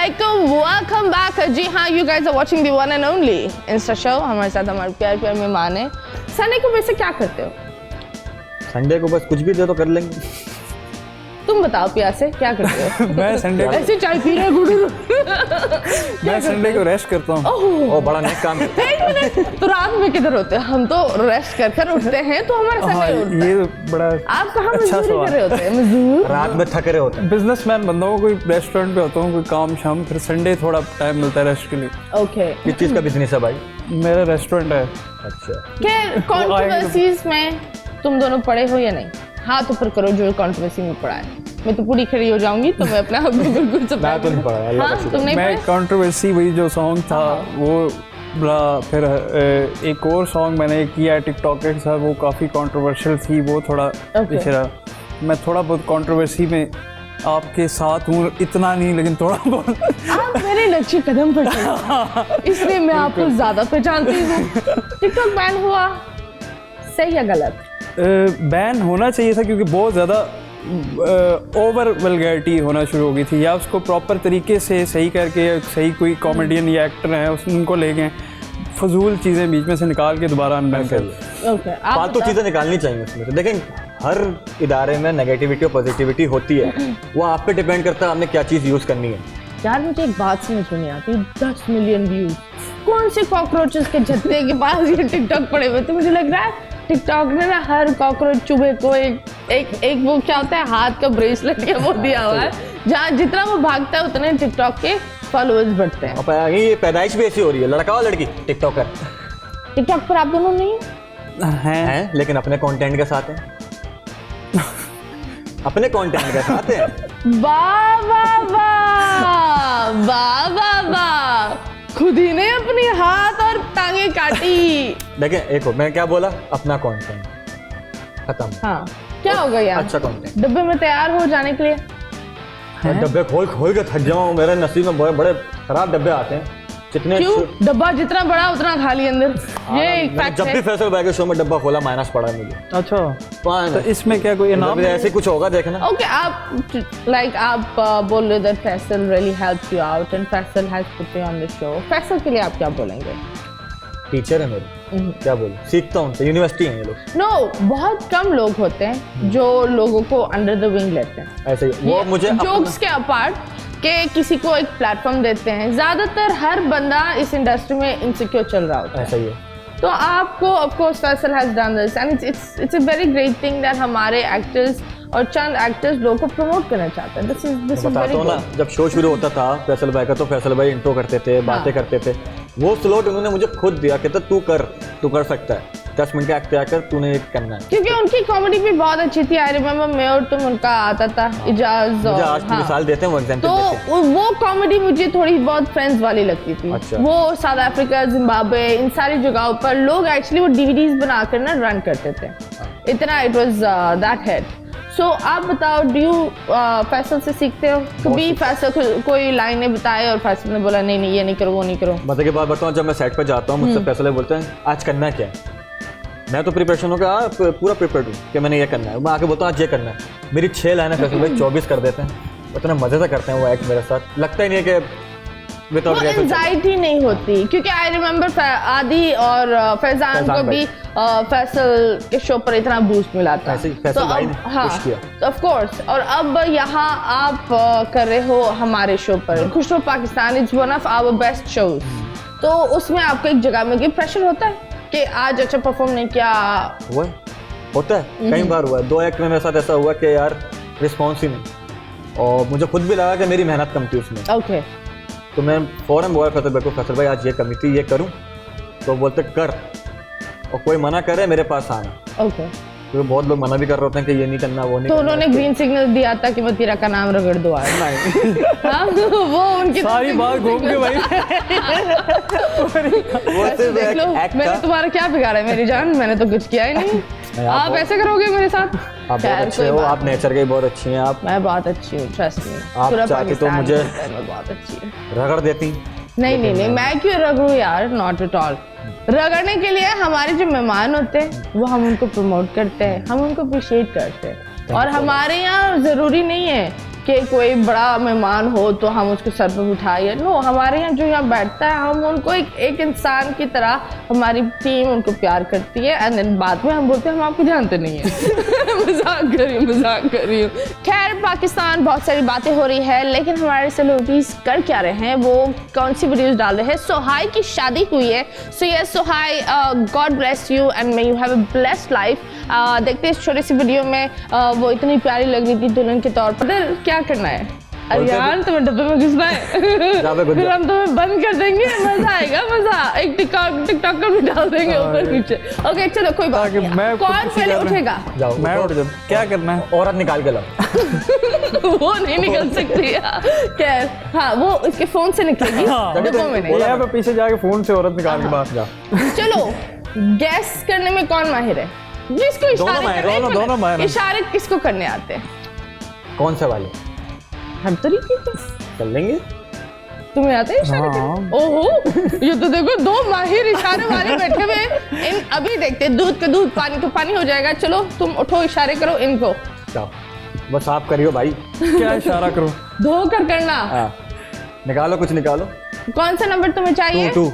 अस्सलामुअलैकुम, welcome back. जी हाँ, you guys are watching the one and only insta show. हमारे साथ हमारे प्यार प्यार मेहमान है। संडे को वैसे क्या करते हो? संडे को बस कुछ भी दे तो कर लेंगे। तुम बताओ प्यासे क्या करते हो? मैं संडे को ऐसे चाय पी रहे गुडू। मैं संडे को रेस्ट करता हूँ। ओ बड़ा नेक काम है। तो रात में किधर होते हैं? हम तो रेस्ट कर कर उठते हैं, तो हमारे साथ हाँ, नहीं उठता। ये बड़ा आप कहाँ अच्छा मजदूरी सवाल। कर रहे होते हैं? मजदूर रात में थक रहे होते हैं। बिजनेसमैन बंदा हूँ, कोई रेस्टोरेंट पे होता हूँ, कोई काम शाम, फिर संडे थोड़ा टाइम मिलता है रेस्ट के लिए। ओके। किस चीज़ का बिजनेस है भाई? मेरा रेस्टोरेंट है। अच्छा, क्या कंट्रोवर्सीज में तुम दोनों पड़े हो या नहीं? हाथ ऊपर करो जो कंट्रोवर्सी में पड़ा है। मैं तो पूरी खड़ी हो जाऊंगी, तो मैं अपने आप को बिल्कुल सब मैं तो नहीं पढ़ा, अल्लाह का हाँ, शुक्र। तुम नहीं मैं पढ़े? कंट्रोवर्सी वही जो सॉन्ग था वो बड़ा, फिर एक और सॉन्ग मैंने किया टिकटॉक के साथ, वो काफ़ी कंट्रोवर्शियल थी, वो थोड़ा पीछे रहा। मैं थोड़ा बहुत कंट्रोवर्सी में आपके साथ हूँ, इतना नहीं लेकिन थोड़ा बहुत। आप मेरे लक्ष्य कदम पर चलते, इसलिए मैं आपको ज्यादा पहचानती हूँ। टिकटॉक बैन हुआ, सही या गलत? बैन होना चाहिए था, क्योंकि बहुत ज़्यादा ओवर वल्गैरिटी होना शुरू हो गई थी, या उसको प्रॉपर तरीके से सही करके सही कोई कॉमेडियन या एक्टर हैं उनको ले गए, फजूल चीज़ें बीच में से निकाल के दोबारा अनबैन कर। ओके, फालतू चीज़ें निकालनी चाहिए उसमें से। देखें, हर इदारे में नेगेटिविटी और पॉजिटिविटी होती है, वो आप पे डिपेंड करता है आपने क्या चीज़ यूज़ करनी है। यार मुझे एक बात समझ में नहीं आती, 10 मिलियन व्यूज कौन से कॉकरोचेस के जत्थे के पास ये टिकटॉक पड़े हुए? तो मुझे लग रहा है टिकटॉक ने ना हर कॉकरोच चूहे को एक वो क्या होता है, हाथ का ब्रेसलेट या वो दिया हुआ है, जहाँ जितना वो भागता है उतने टिकटॉक के फॉलोअर्स बढ़ते हैं। अब ये पैदाइश भी ऐसी हो रही है, लड़का और लड़की टिकटॉकर टिकटॉक पर आप दोनों नहीं हैं। हैं, लेकिन अपने कंटेंट के साथ हैं। अपने कंटेंट के साथ हैं। वाह वाह वाह वाह वाह वाह, खुद ही ने अपनी हाथ और टांगे काटी। देखें, एक हो, मैं क्या बोला, अपना कंटेंट खत्म। हाँ, क्या हो गया? अच्छा कंटेंट। डब्बे में तैयार हो जाने के लिए डब्बे खोल खोल के थक जाऊँ, मेरे नसीब में बड़े बड़े खराब डब्बे आते हैं। जितने क्यों? डब्बा जितना बड़ा उतना खाली अंदर, ये एक फैक्ट जब भी है। फैसल भाई के शो में डब्बा खोला माइनस पड़ा है मुझे। अच्छा, Fine. तो इसमें क्या कोई इनाम? ऐसे कुछ होगा देखना। ओके, आप बोल रहे that Faisal really helped you out and Faisal has put you on the show. Faisal के लिए आप क्या बोलेंगे? टीचर है मेरे, क्या बोलूं, सीखता हूँ, यूनिवर्सिटी है ये लोग। नो, बहुत कम लोग होते हैं जो लोगों को अंडर द विंग लेते हैं। ऐसे ही वो मुझे जोक्स के अपार्ट के किसी को एक प्लेटफॉर्म देते हैं। ज्यादातर हर बंदा इस इंडस्ट्री में इनसिक्योर चल रहा होता है, ऐसा ही है। तो आपको of course Faisal has done this and it's a very great thing that हमारे एक्टर्स और चंद एक्टर्स लोगों को प्रमोट करना चाहते हैं। दिस इज बताता वेरी हूँ ना, गुड। जब शो शुरू होता था फैसल भाई का, तो फैसल भाई इंट्रो करते थे, बातें करते थे। वो स्लॉट उन्होंने मुझे खुद दिया, कहता तू कर सकता है, 10 मिनट का एक्ट तैयार कर, तूने ये करना है। क्योंकि उनकी कॉमेडी भी बहुत अच्छी थी। आई रिमेम्बर मैं और तुम उनका आता था इजाज, मुझे आज की मिसाल देते हैं वो एग्जाम्पल तो देते हैं। वो कॉमेडी मुझे थोड़ी बहुत फ्रेंड्स वाली लगती थी। अच्छा। वो साउथ अफ्रीका, जिम्बाब्वे, इन सारी जगहों पर लोग एक्चुअली वो डीवीडीज बनाकर ना रन करते थे। इतना इट वाज दैट हेड। सो आप बताओ, डू यू फैसल से सीखते हो कभी? फैसल कोई लाइनें बताए और फैसल ने बोला नहीं ये नहीं करो, वो नहीं करो? मजे की बात बताऊँ, जब मैं सेट पे जाता हूँ मुझसे फैसल बोलते हैं आज करना क्या है। मैं तो प्रिपरेशन हो गया, पूरा प्रिपेयर्ड हूँ कि मैंने ये करना है। मैं आके बोलता हूँ आज ये करना है। मेरी 6 लाइनें फैसल भाई 24 कर देते हैं। उतने मजे से करते हैं वो एक्ट मेरे साथ, लगता ही नहीं है कि वो एंजाइटी नहीं होती। क्योंकि आई रिमेम्बर आदि और फैजान को भी फैसल के शो पर इतना बूस्ट मिला था। ऐसे ही फैसल भाई ने push किया। तो ऑफ कोर्स, और अब यहाँ आप कर रहे हो हमारे शो पर, Khush Raho Pakistan is one of our best shows. तो उसमें आपको एक जगह में प्रेशर होता है कि आज अच्छा परफॉर्म नहीं किया? हुआ है, होता है, कई बार हुआ है। 2 एक्ट में मेरे साथ ऐसा हुआ कि यार रिस्पॉन्स ही नहीं, और मुझे खुद भी लगा कि मेरी मेहनत कम थी उसमें। ओके। तो मैं फ़ौरन बोला फैसल भाई को, फैसल भाई आज ये कमी थी, ये करूं? तो बोलते कर, और कोई मना करे मेरे पास आना। ओके। क्योंकि बहुत लोग मना भी कर रहे होते हैं कि ये नहीं करना, वो नहीं तो करना। उन्होंने ग्रीन सिग्नल दिया था कि मतीरा का नाम रगड़ दो आज? हाँ, वो उनकी सारी बात घूम के भाई। वो सिर्फ देख लो, एक्ट मैंने था। तुम्हारा क्या बिगाड़ा है मेरी जान? मैंने तो कुछ किया ही नहीं। आप ऐसे करोगे मेरे साथ? आप बहुत खैर, अच्छे कोई हो, बात आप नेचर के बहुत अच्छी हैं। आप मैं बहुत अच्छी हूँ, ट्रस्ट मी। आप पूरा चाहती तो पाकिस्तान मुझे- जानता है मैं बहुत अच्छी हूँ। रगड़ देती। नहीं, मैं क्यों रगड़ू यार? Not at all. रगड़ने के लिए हमारे जो मेहमान होते हैं वो हम उनको प्रमोट करते हैं, हम उनको अप्रिशिएट करते हैं। और हमारे यहाँ जरूरी नहीं है कि कोई बड़ा मेहमान हो तो हम उसको सर पर बिठाए। नो, हमारे यहाँ जो यहाँ बैठता है हम उनको एक इंसान की तरह, हमारी टीम उनको प्यार करती है एंड देन बाद में हम बोलते हैं हम आपको जानते नहीं हैं। मजाक कर रही हूँ। खैर, पाकिस्तान बहुत सारी बातें हो रही है, लेकिन हमारे सेलिब्रिटीज कर क्या रहे हैं, वो कौन सी वीडियोस डाल रहे हैं। सोहाई की शादी हुई है। So yes Sohai, god bless you and may you have a blessed life. देखते हैं इस छोटी सी वीडियो में वो इतनी प्यारी लग रही थी दुल्हन के तौर पर। क्या करना है? अरे यार, तुम्हें डब्बे में घुसना है। फिर हम तुम्हें बंद कर देंगे, मजा आएगा, मजा। एक टिकटॉकर भी डाल देंगे ऊपर नीचे। ओके चलो, कोई बात नहीं। कौन पहले उठेगा? मैं उठ जाऊँ, क्या करना है? औरत निकाल के लाओ। वो नहीं निकल सकती खैर। हाँ, वो इसके फोन से निकलेगी। डब्बों में नहीं। मैं पीछे जाके फोन से औरत निकाल के बाहर जा। चलो, गैस करने में कौन माहिर है? जिसको दोनों माहिर। इशारे किसको करने आते हैं? कौन से वाले? हर तरीके के कर लेंगे। तुम्हें आते हैं इशारे करने? ओहो, ये तो देखो दो माहिर इशारे वाले बैठे हुए। इन अभी देखते हैं, दूध का दूध, पानी का पानी हो जाएगा। चलो तुम उठो, इशारे करो इनको। जाओ, बस आप करियो भाई। क्या इशारा करो? धोकर करना। हाँ, निकालो, कुछ निकालो। कौन सा नंबर तुम्हें चाहिए? टू।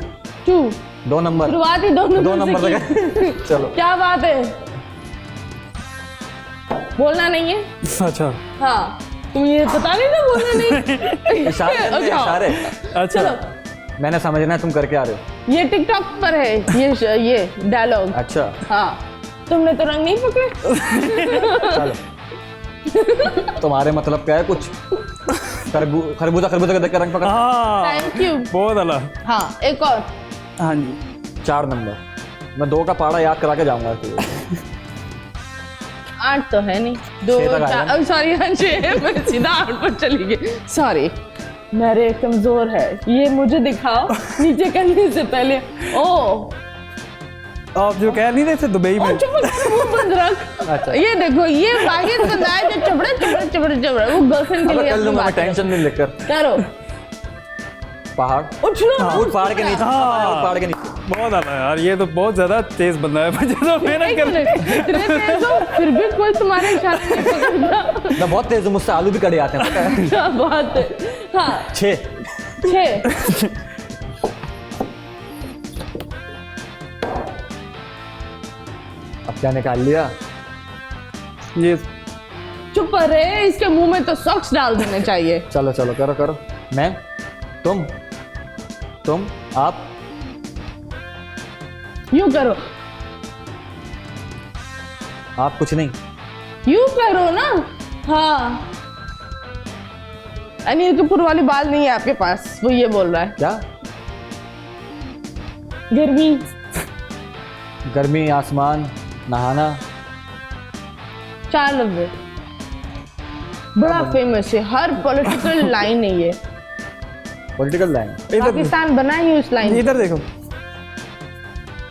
2 नंबर। शुरुआत ही 2 नंबर तक। चलो, क्या बात है? बोलना नहीं है? अच्छा। हाँ, तुम ये पता नहीं था बोलना नहीं। इशारे। अच्छा, मैंने समझना है, तुम करके आ रहे हो। ये टिकटॉक पर है ये डायलॉग। अच्छा। हाँ, तुमने तो रंग नहीं पकड़े। चलो, तुम्हारे मतलब क्या है? कुछ खरबूजा का देख रंग पकड़। Thank you. बहुत अला। हाँ, एक और। हाँ जी, 4 नंबर। मैं 2 का पहाड़ा याद करा के जाऊंगा। 8 तो है नहीं। 2 4 सॉरी, हाँ 6। मैं सीधा 8 पर चली गई। सॉरी, मेरे कमजोर है। ये मुझे दिखाओ नीचे करने से पहले। ओ, आप जो कह नहीं रहे थे दुबई में। मुंह बंद रख। अच्छा, ये देखो, ये वाहिद बंदा है जो चबड़ा वो गर्लफ्रेंड के लिए कर लूंगा मैं, टेंशन नहीं लेकर। करो। पहाड़ ऊट पहाड़ के नीचे। पहाड़ के नीचे। बहुत आला यार, ये तो बहुत ज्यादा तेज बंदा है। तो मेहनत कर, फिर भी कोई तुम्हारे इशारे नहीं पकड़ता। मैं बहुत तेज हूँ, मुझसे आलू भी कड़े आते हैं। क्या बात है। हाँ, 6। अब क्या निकाल लिया? ये चुप रहे, इसके मुंह में तो सॉक्स डाल देने चाहिए। चलो चलो, करो। मैं, तुम, आप। यूं करो। आप कुछ नहीं। यूं करो ना। हाँ, अनिल कपूर वाली बाल नहीं है आपके पास, वो ये बोल रहा है। क्या? गर्मी, आसमान, नहाना। 4 नंबर। बड़ा फेमस है, हर पॉलिटिकल लाइन है ये। Political line. पाकिस्तान बना ही उस लाइन। इधर देखो,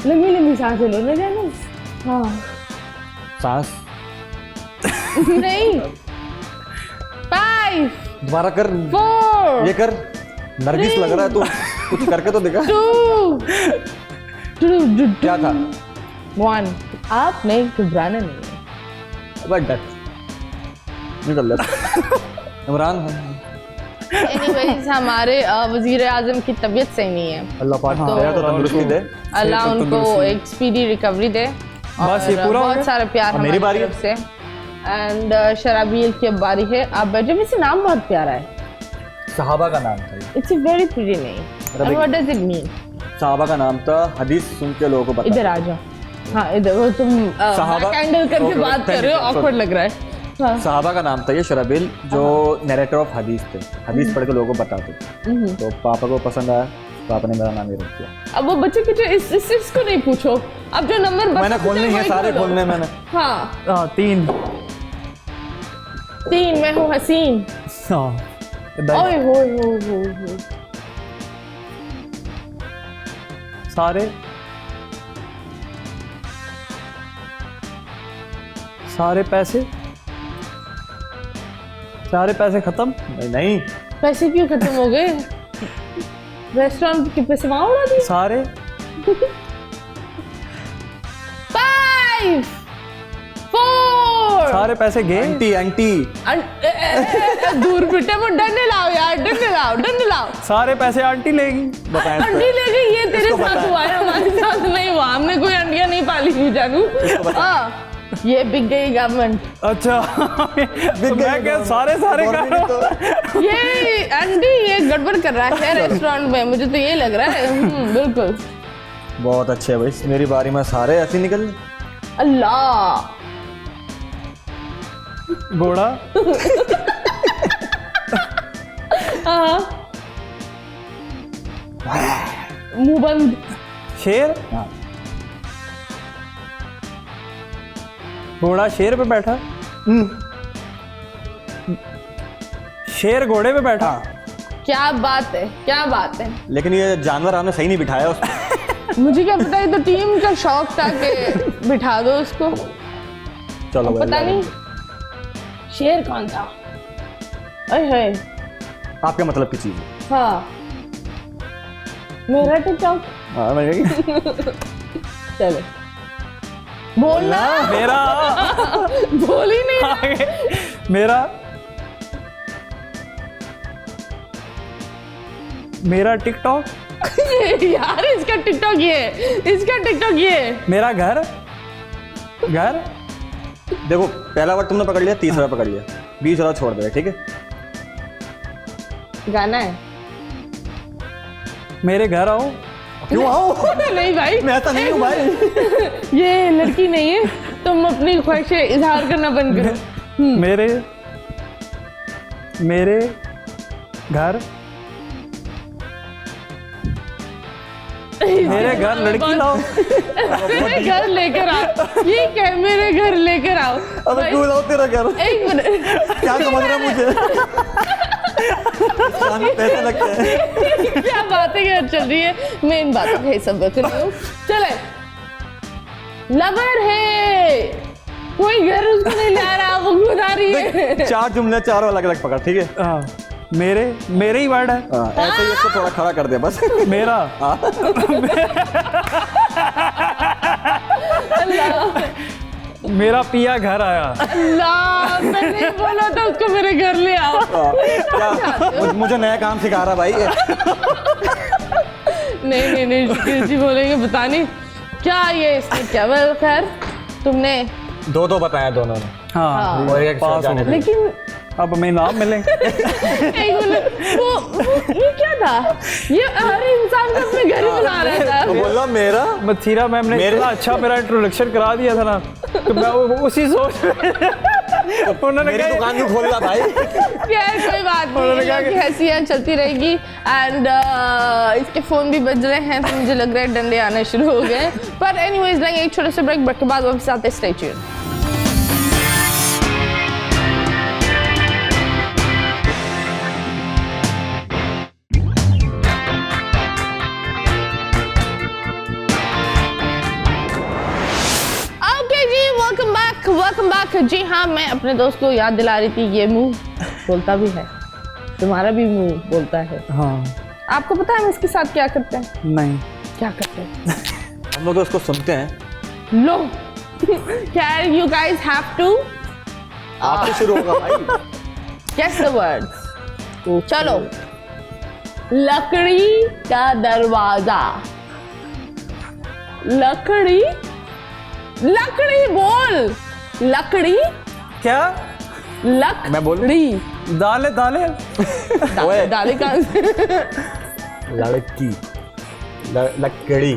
लंबी सांसें लो ना। हाँ, सांस नहीं। 5 दोबारा कर। 4 ये कर। नरगिस लग रहा है तू, कुछ करके तो दिखा। 2 क्या था? 1। आप नहीं, घबराना नहीं है। बट डर निकल लेता। इमरान। एनीवेज, हमारे वजीर आजम की तबीयत सही नहीं है। अल्लाह पाक हाँ, तो तंदुरुस्ती दे। अल्लाह उनको एक स्पीडी रिकवरी दे। बस ये पूरा बहुत सारा प्यार मेरी बारी तरफ से। एंड शराबील की अब बारी है। आप बैठे। वैसे नाम बहुत प्यारा है। सहाबा का नाम था। It's a very pretty name. What does it mean? सहाबा का नाम था। हदीस सुन के लोगों को बता। इधर आ जाओ। हाँ, इधर। वो तुम कैंडल करके बात कर रहे हो, ऑकवर्ड लग रहा है। हाँ। सहाबा का नाम था ये शराबिल, जो नरेटर ऑफ हदीस थे। हदीस पढ़ के लोगों को बताते। तो पापा को पसंद आया, पापा ने मेरा नाम ये रख दिया। अब वो बच्चे कुछ इसको नहीं पूछो। अब जो नंबर मैंने खोलने हैं, सारे खोलने मैंने। हाँ, 3। मैं हूँ हसीन। ओए हो। सारे पैसे खत्म। नहीं, पैसे क्यों खत्म हो गए? रेस्टोरेंट के पैसे वहां उड़ा दिए सारे। 5 4 सारे पैसे गए। एंटी एंटी दूर बेटे वो डंडे लाओ यार, डंडे लाओ। सारे पैसे आंटी लेगी। बताएं इस पे। अंडी ले गई, ये तेरे इसको साथ बताएं। हुआ है, हमारे साथ नहीं हुआ। हमने कोई अंडिया नहीं पाली हुई जानू। हाँ, ये बिक गई गवर्नमेंट। अच्छा तो मैं क्या सारे करो। ये अंडी ये गड़बड़ कर रहा है रेस्टोरेंट में, मुझे तो ये लग रहा है। बिल्कुल। बहुत अच्छे भाई, मेरी बारी में सारे ऐसे ही निकल। अल्लाह, घोड़ा, हाँ, मुंह बंद। शेर, घोड़ा शेर पे बैठा, शेर घोड़े पे बैठा। क्या बात है, क्या बात है। लेकिन ये जानवर आपने सही नहीं बिठाया उसको। मुझे क्या पता, ये तो टीम का शौक था कि बिठा दो उसको। चलो अब भाई, पता नहीं शेर कौन था। अरे है, आपके मतलब की चीज है। हाँ, मेरा टिकटॉक। हाँ, मैं कही। चलो बोलना। मेरा बोल ही नहीं। आगे मेरा टिकटॉक, यार इसका टिकटॉक ये है, इसका टिकटॉक ये है। मेरा घर, देखो पहला वर्ड तुमने पकड़ लिया, तीसरा पकड़ लिया, 20 वाला छोड़ दे, ठीक है। गाना है। मेरे घर आओ। क्यों आओ? नहीं भाई, मैं ऐसा नहीं हूँ भाई। ये लड़की नहीं है, तुम अपनी ख्वाहिशें इजहार करना बंद करो। मेरे घर, मेरे घर लड़की लाओ। मेरे घर लेकर आओ, ये क्या है, मेरे घर लेकर आओ। अबे क्यों लाओ तेरा घर? एक मिनट, क्या समझ रहा है मुझे? कान में पैसे लगते हैं। क्या बातें क्या चल रही है, मेन बात है सब रख रही हूँ। चले, लवर है, कोई घर उसको नहीं ला रहा, वो खुद आ रही है। 4 जुमले 4 अलग अलग पकड़, ठीक है। हाँ, मेरे ही वर्ड है। हाँ, ऐसे ही इसको थोड़ा खड़ा कर दे बस। मेरा मेरा पिया घर आया। अल्लाह, मैंने बोला था उसको मेरे घर ले आओ। क्या मुझे नया काम सिखा रहा भाई। नहीं कृषि बोलेंगे, पता नहीं क्या ये इसने क्या। वेल खैर, तुमने 2 बताया दोनों ने। हाँ, और एक पास हो जाने गए। लेकिन अब हमें नाम मिले। एक मिनट, वो ये क्या था? ये हर इंसान को अपने घर ही बुला रहा था। तो बोला मेरा मथीरा मैम ने इतना अच्छा मेरा इंट्रोडक्शन करा दिया था ना, तो मैं उसी सोच उन्होंने मेरी कहा दुकान क्यों खोल रहा भाई? यार कोई बात उन्होंने कहा नहीं, हंसियाँ चलती रहेगी। एंड इसके फोन भी बज रहे हैं, तो मुझे लग रहा है डंडे आने शुरू हो गए। पर एनीवेज लेंगे एक छोटे से ब्रेक, ब्रेक के बाद वापस आते हैं। Stay tuned. Welcome back. जी हाँ, मैं अपने दोस्त को याद दिला रही थी, ये मुंह बोलता भी है, तुम्हारा भी मुंह बोलता है। हाँ, आपको पता है हम इसके साथ क्या करते हैं? नहीं, क्या करते हैं? हम लोग तो उसको सुनते हैं। लो, क्या यू गाइस हैव टू आपसे शुरू होगा भाई। Guess the words. चलो, लकड़ी का दरवाजा। लकड़ी बोल। लकड़ी क्या मैं बोलूं? लकड़ी। दाले ओए। दाले कहाँ से? लड़की, लकड़ी,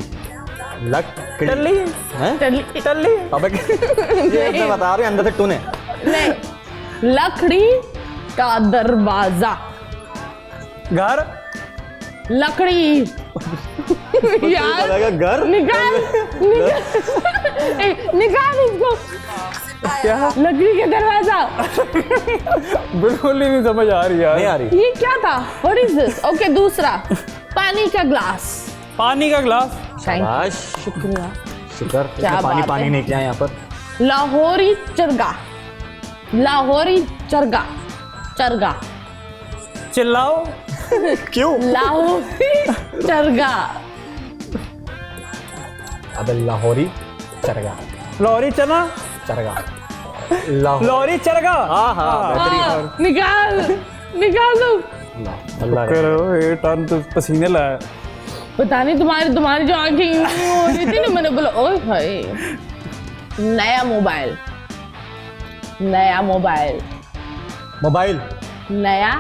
टल्ली हैं? टल्ली। अबे ये मैं बता रही हूँ, अंदर से टूने। नहीं, लकड़ी का दरवाजा। घर, लकड़ी। यार घर निकाल निकाल इसको। क्या? लकड़ी का दरवाजा। बिल्कुल ही नहीं समझ आ रही यार। नहीं आ रही। ये क्या था? What is this? ओके, दूसरा, पानी का ग्लास। पानी का ग्लास। शाबाश, शुक्रिया। शुक्र क्या इसने बात पानी है। नहीं किया यहाँ पर। लाहौरी चरगा। लाहौरी चरगा। चरगा। चिल्लाओ। क्यों? लाहौरी चरगा। अबे लाहौरी चरगा। लाहौरी चना। चरगा। लाहौर। लॉरी चरगा। हाँ हाँ बेहतरीन। हाँ, निकाल दो। अल्लाह ने। करो ये टर्न तो पसीने लाया। पता नहीं तुम्हारी जो आंखें यूं हो रही थी ना, मैंने बोला ओए हाय। नया मोबाइल मोबाइल नया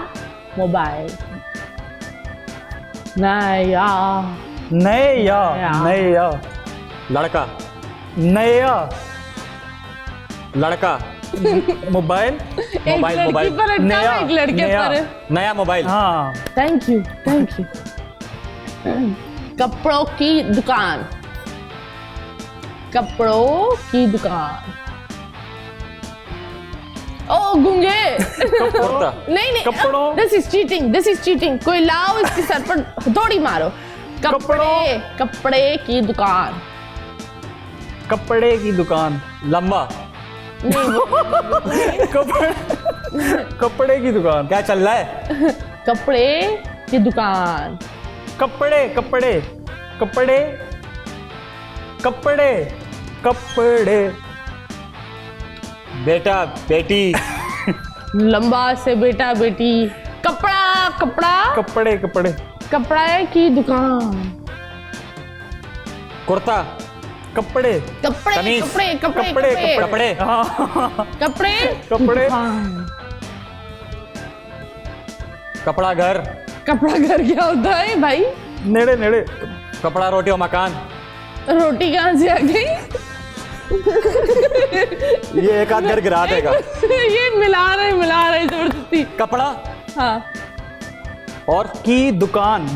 लड़का मोबाइल। एक लड़की पर अटका है, एक लड़के पर। नया मोबाइल। हाँ थैंक यू कपड़ों की दुकान ओ गूंगे। कुर्ता। नहीं कपड़ों। दिस इज चीटिंग कोई लाओ इसके सर पर हथौड़ी मारो। कपड़े की दुकान। कपड़े की दुकान। लंबा। कपड़े की दुकान। क्या चल रहा है? कपड़े की दुकान। कपड़े। बेटा बेटी। लंबा से बेटा बेटी। कपड़ा कपड़ा की दुकान। कुर्ता। कपड़े। कमीज। कपड़े। कपड़े। दुकान। कपड़ा घर। कपड़ा घर क्या होता है भाई? नेड़े। कपड़ा रोटी और मकान। रोटी कहाँ से आ गई? ये एक आध घर गिरा देगा। ये मिला रहे जबरदस्ती। कपड़ा हाँ और की दुकान।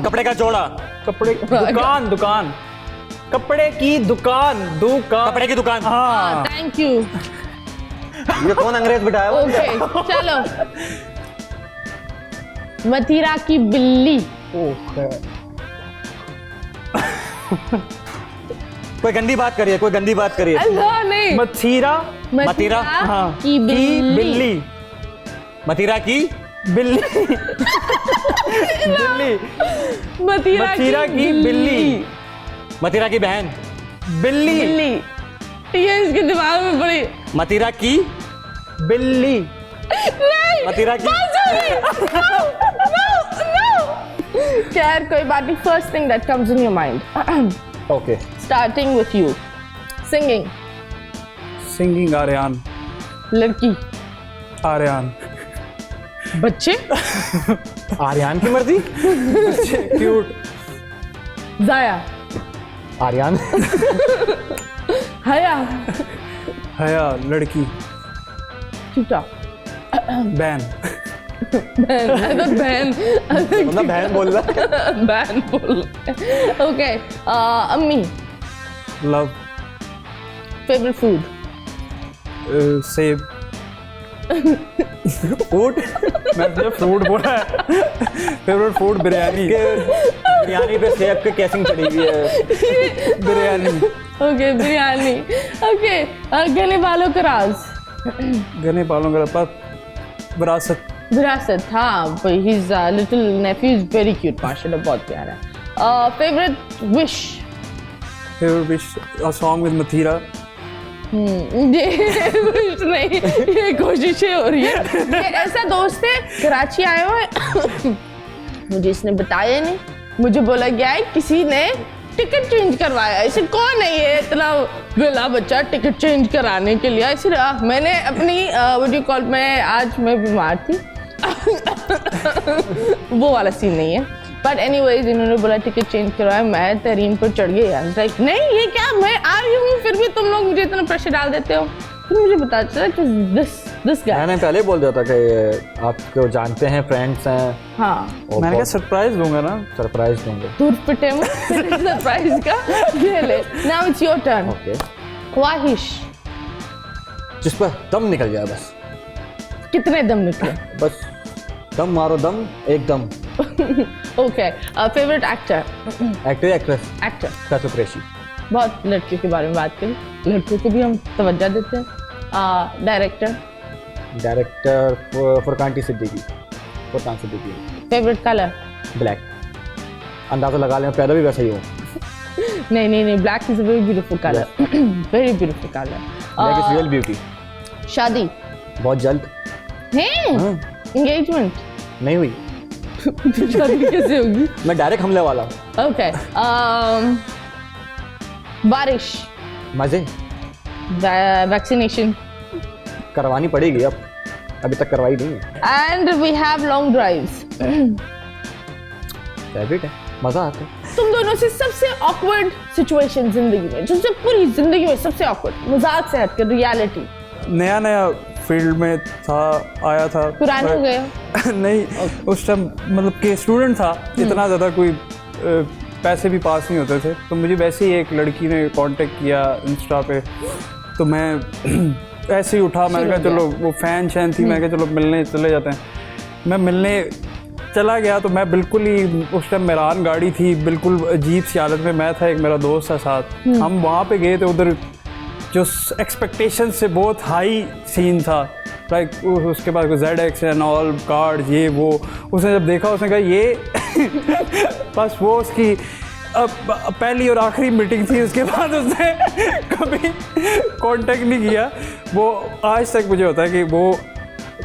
कपड़े का जोड़ा। दुकान। कपड़े की दुकान। कपड़े की दुकान। हाँ थैंक यू। ये कौन अंग्रेज बिठाया हुआ? ओके चलो। मथिरा की बिल्ली। कोई गंदी बात करिए अल्लाह नहीं। मथिरा हाँ की बिल्ली। मथिरा की बिल्ली। मथिरा की बिल्ली। मथिरा की बहन। बिल्ली। ये इसके दिमाग में बड़ी। मथिरा की बिल्ली। नहीं मथिरा की खैर कोई बात नहीं। First thing that comes in your mind. Okay. Starting with you. Singing Aryan. लड़की। आर्यन। बच्चे। आर्यन की मर्जी। क्यूट। जाया। आर्यन। हया लड़की। चूटा। बैन। बहन मतलब बहन बोल रहा। बहन बोल। ओके अम्मी। लव। Favourite food. सेब। फूड। मैंने फ्रूट बोला है। Favourite food biryani. बिरयानी पे सेब के कैसिंग चढ़ी हुई है। बिरयानी। ओके बिरयानी। ओके गने वालों का राज। गने वालों का पास विरासत। हाँ his little nephew is very cute माशाल्लाह बहुत प्यारा है। Favourite wish. Favourite wish a song with Mathira. ये विश नहीं, ये कोशिशें हो रही है। ये ऐसा दोस्त है कराची आया हुआ है। मुझे इसने बताया नहीं, मुझे बोला गया है किसी ने टिकट चेंज करवाया। इसे कौन है ये इतना वेला बच्चा टिकट चेंज कराने के लिए? इसलिए मैंने अपनी वीडियो कॉल में आज मैं बीमार थी। वो वाला सीन नहीं है बट एनीवेज इन्होंने बोला टिकट चेंज करवाया। मैं तहरीन पर चढ़ गई यार। लाइक नहीं ये क्या, मैं आ रही हूँ फिर भी तुम लोग मुझे इतना प्रेशर डाल देते हो। फिर मुझे पता चला कि दिस गाय। मैंने पहले बोल दिया था कि आपको जानते हैं, फ्रेंड्स हैं। हाँ मैंने कहा सरप्राइज दूंगा ना। सरप्राइज दूंगे। दूर पिटे सरप्राइज का ये ले। Now it's your turn. Okay. ख्वाहिश। जिस पर दम निकल जाए बस। कितने दम निकले? बस दम मारो, दम एकदम। Okay favourite actor. Actor actress. Actor. Faisal Qureshi. बहुत लड़कियों के बारे में बात करें, लड़कों को भी हम तवज्जो देते हैं। Director Furqan Siddiqui. Favourite colour. Black. अंदाजा लगा लें पैदा भी वैसा ही हो। नहीं black is a very beautiful colour. Very beautiful colour. Black is real beauty. शादी बहुत जल्द। है हाँ। एंगेजमेंट नहीं हुई। शादी कैसे होगी? मैं डायरेक्ट हमले वाला। ओके बारिश मजे वैक्सीनेशन करवानी पड़ेगी अब, अभी तक करवाई नहीं है। And we have long drives. Favourite है, मजा आता है। तुम दोनों से सबसे ऑकवर्ड सिचुएशन जिंदगी में, जो पूरी जिंदगी में सबसे ऑकवर्ड, मजाक से हटकर रियलिटी। नया नया फील्ड में था, आया था। पुराने हो गए? नहीं, उस टाइम मतलब कि स्टूडेंट था, इतना ज़्यादा कोई पैसे भी पास नहीं होते थे, तो मुझे वैसे ही एक लड़की ने कांटेक्ट किया इंस्टा पे, तो मैं ऐसे ही उठा, मैंने कहा चलो, वो फैन शैन थी, मैं कहा चलो मिलने चले जाते हैं। मैं मिलने चला गया तो मैं बिल्कुल ही, उस टाइम मेरान गाड़ी थी, बिल्कुल अजीब सी हालत में, मैं था, एक मेरा दोस्त था साथ। हम वहाँ पे गए थे, उधर जो एक्सपेक्टेशन से बहुत हाई सीन था, लाइक उसके बाद ZX एंड ऑल कार्ड, ये वो। उसने जब देखा, उसने कहा ये बस वो उसकी अब पहली और आखिरी मीटिंग थी, उसके बाद उसने कभी कांटेक्ट नहीं किया। वो आज तक मुझे होता है कि वो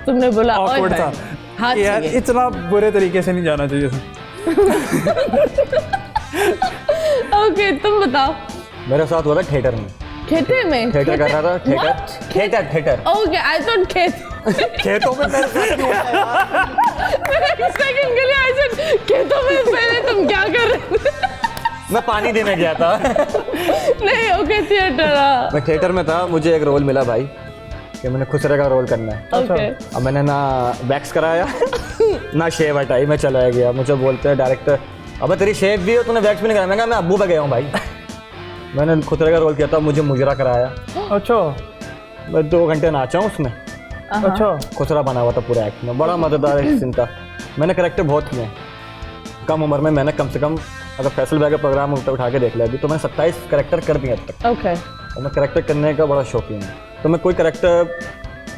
तुमने बोला ऑकवर्ड था कि यार इतना बुरे तरीके से नहीं जाना चाहिए था। ओके तुम बताओ। मेरे साथ हुआ था थिएटर में। खेते में? थिएटर कर रहा था। थिएटर ओके आई थॉट खेत। खेतों में मेरे साथ क्यों होता है यार? एक सेकंड के लिए आई सेड खेतों में, पहले तुम क्या कर रहे थे? मैं पानी देने गया था। नहीं ओके थिएटर। मैं थिएटर में था, मुझे एक रोल मिला भाई कि मैंने खुसरे का रोल करना है। ओके अब मैंने ना वैक्स कराया ना शेव हटाई, मैं चला गया। मुझे बोलते हैं डायरेक्टर, अबे तेरी शेव भी हो, तूने वैक्स भी नहीं कराया। मैं कहा मैं अब्बू पे गया हूँ भाई। मैंने खुसरे का रोल किया था, मुझे मुजरा कराया। अच्छा, मैं 2 घंटे नाचा हूँ उसमें। अच्छा, खुसरा बना हुआ था पूरा एक्ट में, बड़ा मज़ेदार एक सीन था। मैंने करैक्टर बहुत किए हैं कम उम्र में। मैंने कम से कम, अगर फैसल बैग का प्रोग्राम उठा के देख लिया अभी, तो मैंने 27 करैक्टर कर दिए अब तक। ओके और मैं करैक्टर करने का बड़ा शौकीन हूँ, तो मैं कोई करैक्टर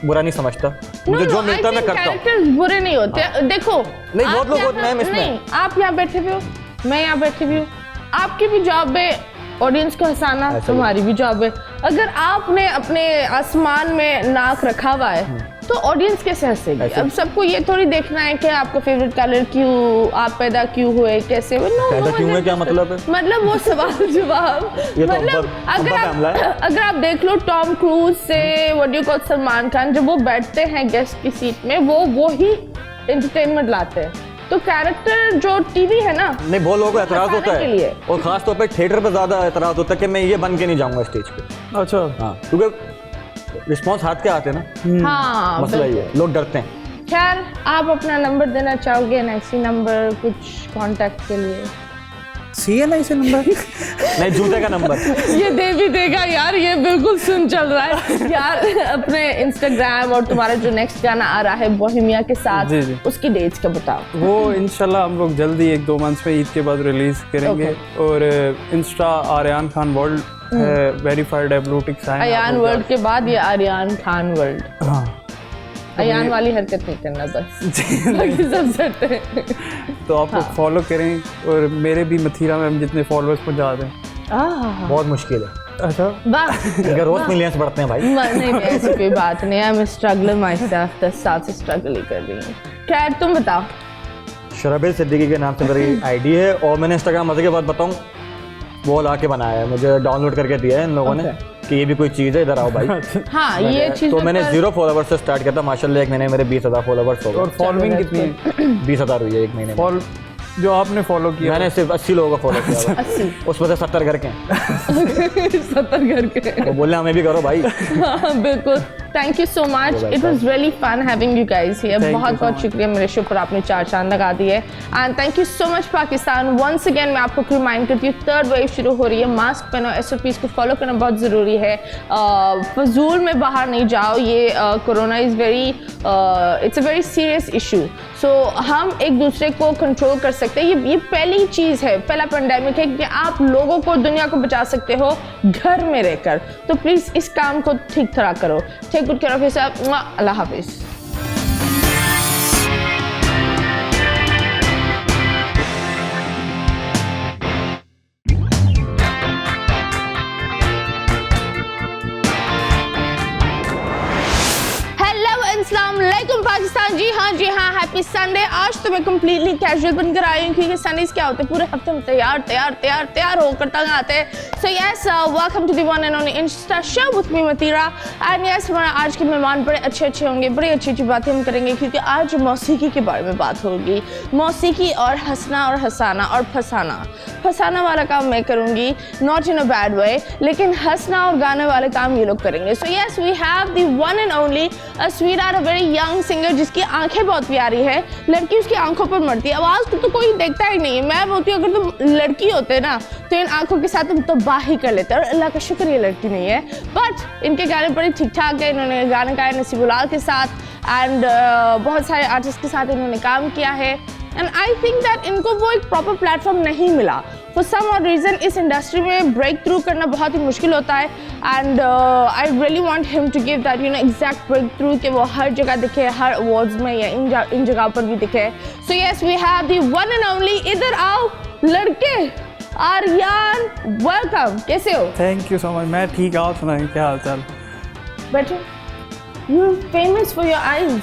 बुरा नहीं समझता। मुझे जो मिलता है मैं करता हूँ। कैरेक्टर्स बुरे नहीं होते। देखो नहीं, बहुत लोग होते हैं इसमें। नहीं, आप यहाँ बैठे हुए हो, मैं यहाँ बैठी हुई हूँ, आपकी भी जॉब है ऑडियंस को हंसाना, तुम्हारी भी जॉब है। अगर आपने अपने आसमान में नाक रखा हुआ है तो ऑडियंस कैसे हंसेगी? अब सबको ये थोड़ी देखना है कि आपका फेवरेट कलर क्यों, आप पैदा क्यों हुए, कैसे हुए। नो, पैदा क्यों हुए क्या मतलब है? मतलब वो सवाल जवाब। ये तो मतलब अगर आप देख लो टॉम क्रूज से what you call Salman Khan, जब वो बैठते हैं गेस्ट की सीट में, वो ही एंटरटेनमेंट लाते हैं। तो कैरेक्टर जो टीवी है ना, नहीं, बहुत लोगों को एतराज होता है, लिए। और खास तौर पे थिएटर पे ज्यादा एतराज होता है कि मैं ये बन के नहीं जाऊंगा स्टेज पे। अच्छा, हाँ, क्योंकि रिस्पॉन्स हाथ के आते हैं ना। हाँ मसला ये है, लोग डरते हैं। खैर, आप अपना नंबर देना चाहोगे, NIC नंबर कुछ कांटेक्ट के लिए? CNI से नंबर? नहीं, जूते का नंबर। ये दे भी देगा यार, ये बिल्कुल सुन चल रहा है यार। अपने इंस्टाग्राम और तुम्हारा जो नेक्स्ट गाना आ रहा है बोहेमिया के साथ, जी, जी। उसकी डेट्स का बताओ। वो इंशाल्लाह हम लोग जल्दी 1-2 मंथ्स में ईद के बाद रिलीज करेंगे। और इंस्टा आर्यान खान वर्ल्ड है, वेरीफाइड है, blue tick sign. Ayaan world के बाद ये आर्यान खान वर्ल्ड। हाँ, अयान वाली हरकत नहीं करना बस। बाकी सब सेट है। तो आप लोग फॉलो करें और मेरे भी मथीरा में जितने फॉलोअर्स पहुंचा दें। बहुत मुश्किल है। अच्छा, वाह, इनका रोज मिलियंस बढ़ते हैं भाई। नहीं ऐसी कोई बात नहीं है। मैं स्ट्रगल माई सेल्फ 10 साल से स्ट्रगल ही कर रही हूँ। खैर तुम बताओ। शरबिल सिद्दीकी के नाम से मेरी आईडी है, और मैंने इंस्टाग्राम मजे के बाद बताऊं, वो ला के बनाया है, मुझे डाउनलोड करके दिया है इन लोगों ने कि ये भी कोई चीज़ है, इधर आओ भाई। हाँ, ये चीज़ तो मैंने 0 फॉलोवर्स से स्टार्ट किया था, माशाल्लाह 1 महीने मेरे 20,000 फॉलोवर्स हो गए। और फॉलोइंग कितनी है? 20,000 हुई है 1 महीने में। जो आपने फॉलो किया? मैंने सिर्फ 80 लोगों को फॉलो किया हुआ है। 80? उसमें से 70 घर के हैं। 70 घर के। वो बोले हमें भी करो भाई। हाँ, बिल्कुल। Thank you so much, it was really fun having you guys here. बहुत बहुत शुक्रिया, मेरे शो पर आपने 4 चांद लगा दिए। And thank you so much Pakistan. Once again मैं आपको रिमाइंड करती हूँ, 3rd वेव शुरू हो रही है। मास्क पहनो, SOPs को फॉलो करना बहुत ज़रूरी है। फजूल में बाहर नहीं जाओ, ये corona is very it's a very serious issue. So हम एक दूसरे को कंट्रोल कर सकते हैं। ये पहली चीज़ है, पहला पेंडेमिक है कि आप लोगों को, दुनिया को बचा सकते हो घर में रहकर। तो प्लीज़ इस काम को ठीक तरह करो। Take good care of yourself. अल्लाह हाफिज़। अस्सलाम वालेकुम पाकिस्तान। जी हाँ, हैप्पी संडे। आज तो मैं कम्प्लीटली कैजुअल बनकर आई हूँ क्योंकि संडेज क्या होते हैं, पूरे हफ्ते में तैयार होकर तंग आते हैं। So yes, welcome to the one and only insta show with me Matira. And yes, हमारा आज के मेहमान बड़े अच्छे होंगे, बड़ी अच्छी बातें हम करेंगे क्योंकि आज मौसीकी के बारे में बात होगी। मौसीकी और हंसना और हंसाना और फंसाना वाला काम मैं करूँगी, not in a bad way, लेकिन हंसना और गाने वाले काम ये लोग करेंगे। So yes, we have the one and only sweetheart, a very young singer जिसकी आंखें बहुत प्यारी है। लड़की उसकी आंखों पर मरती है, आवाज़ तो कोई देखता ही नहीं है। मैं बोलती हूँ अगर तुम लड़की होते ना तो इन आंखों के साथ तुम तबाही कर लेते। और अल्लाह का शुक्र ये लड़की नहीं है, बट इनके गाने बड़े ठीक ठाक है। इन्होंने गाने गाए नसीबुल्लाह के साथ एंड बहुत सारे आर्टिस्ट के साथ इन्होंने काम किया है। एंड आई थिंक दैट इनको वो एक प्रॉपर प्लेटफॉर्म नहीं मिला फॉर सम और रीज़न। इस इंडस्ट्री में ब्रेक थ्रू करना बहुत ही मुश्किल होता है and I really want him to give that exact breakthrough कि वो हर जगह दिखे, हर अवार्ड्स में या इन जगह पर भी दिखे। So yes, we have the one and only, इधर आओ लड़के, आर्यन, वेलकम। कैसे हो? Thank you so much. मैं ठीक, आप सुनाएं क्या हाल चाल? बैठो। You are famous for your eyes.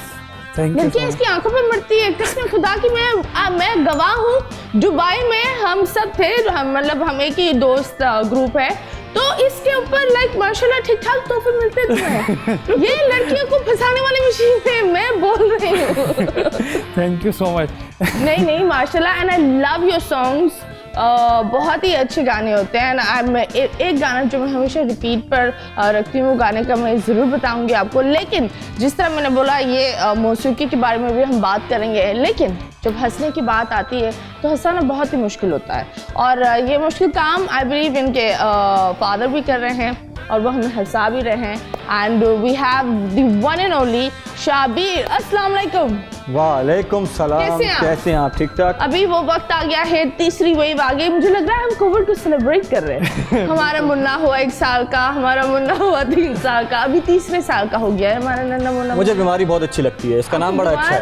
Thank you लड़की सो इसकी आंखों पे मरती है, कसम खुदा की। मैं गवाह हूँ। दुबई में हम सब थे, हम एक ही दोस्त ग्रुप है, तो इसके ऊपर लाइक माशाल्लाह ठीक ठाक तोहफे मिलते थे। ये लड़कियों को फंसाने वाली मशीन है, मैं बोल रही हूँ। Thank you so much. नहीं माशाल्लाह, and I love your songs. बहुत ही अच्छे गाने होते हैं। मैं एक गाना जो मैं हमेशा रिपीट पर रखती हूँ, गाने का मैं ज़रूर बताऊँगी आपको। लेकिन जिस तरह मैंने बोला, ये मौसीकी के बारे में भी हम बात करेंगे, लेकिन जब हंसने की बात आती है तो हंसाना बहुत ही मुश्किल होता है। और ये मुश्किल काम आई बिलीव इनके फादर भी कर रहे हैं और वो हमें हंसा भी रहे हैं। And we have the one and only Shabbir. अस्सलाम वालेकुम। वालेकुम सलाम। कैसे हैं आप? ठीक ठाक। अभी वो वक्त आ गया है, तीसरी वेव आ गई। मुझे लग रहा है हम कोविड को सेलिब्रेट कर रहे हैं। हमारा मुन्ना हुआ 1 साल का, हमारा मुन्ना हुआ 3 साल का, अभी तीसरे साल का हो गया है हमारा नन्ना मुन्ना। मुझे बीमारी बहुत अच्छी लगती है, इसका नाम बड़ा अच्छा है।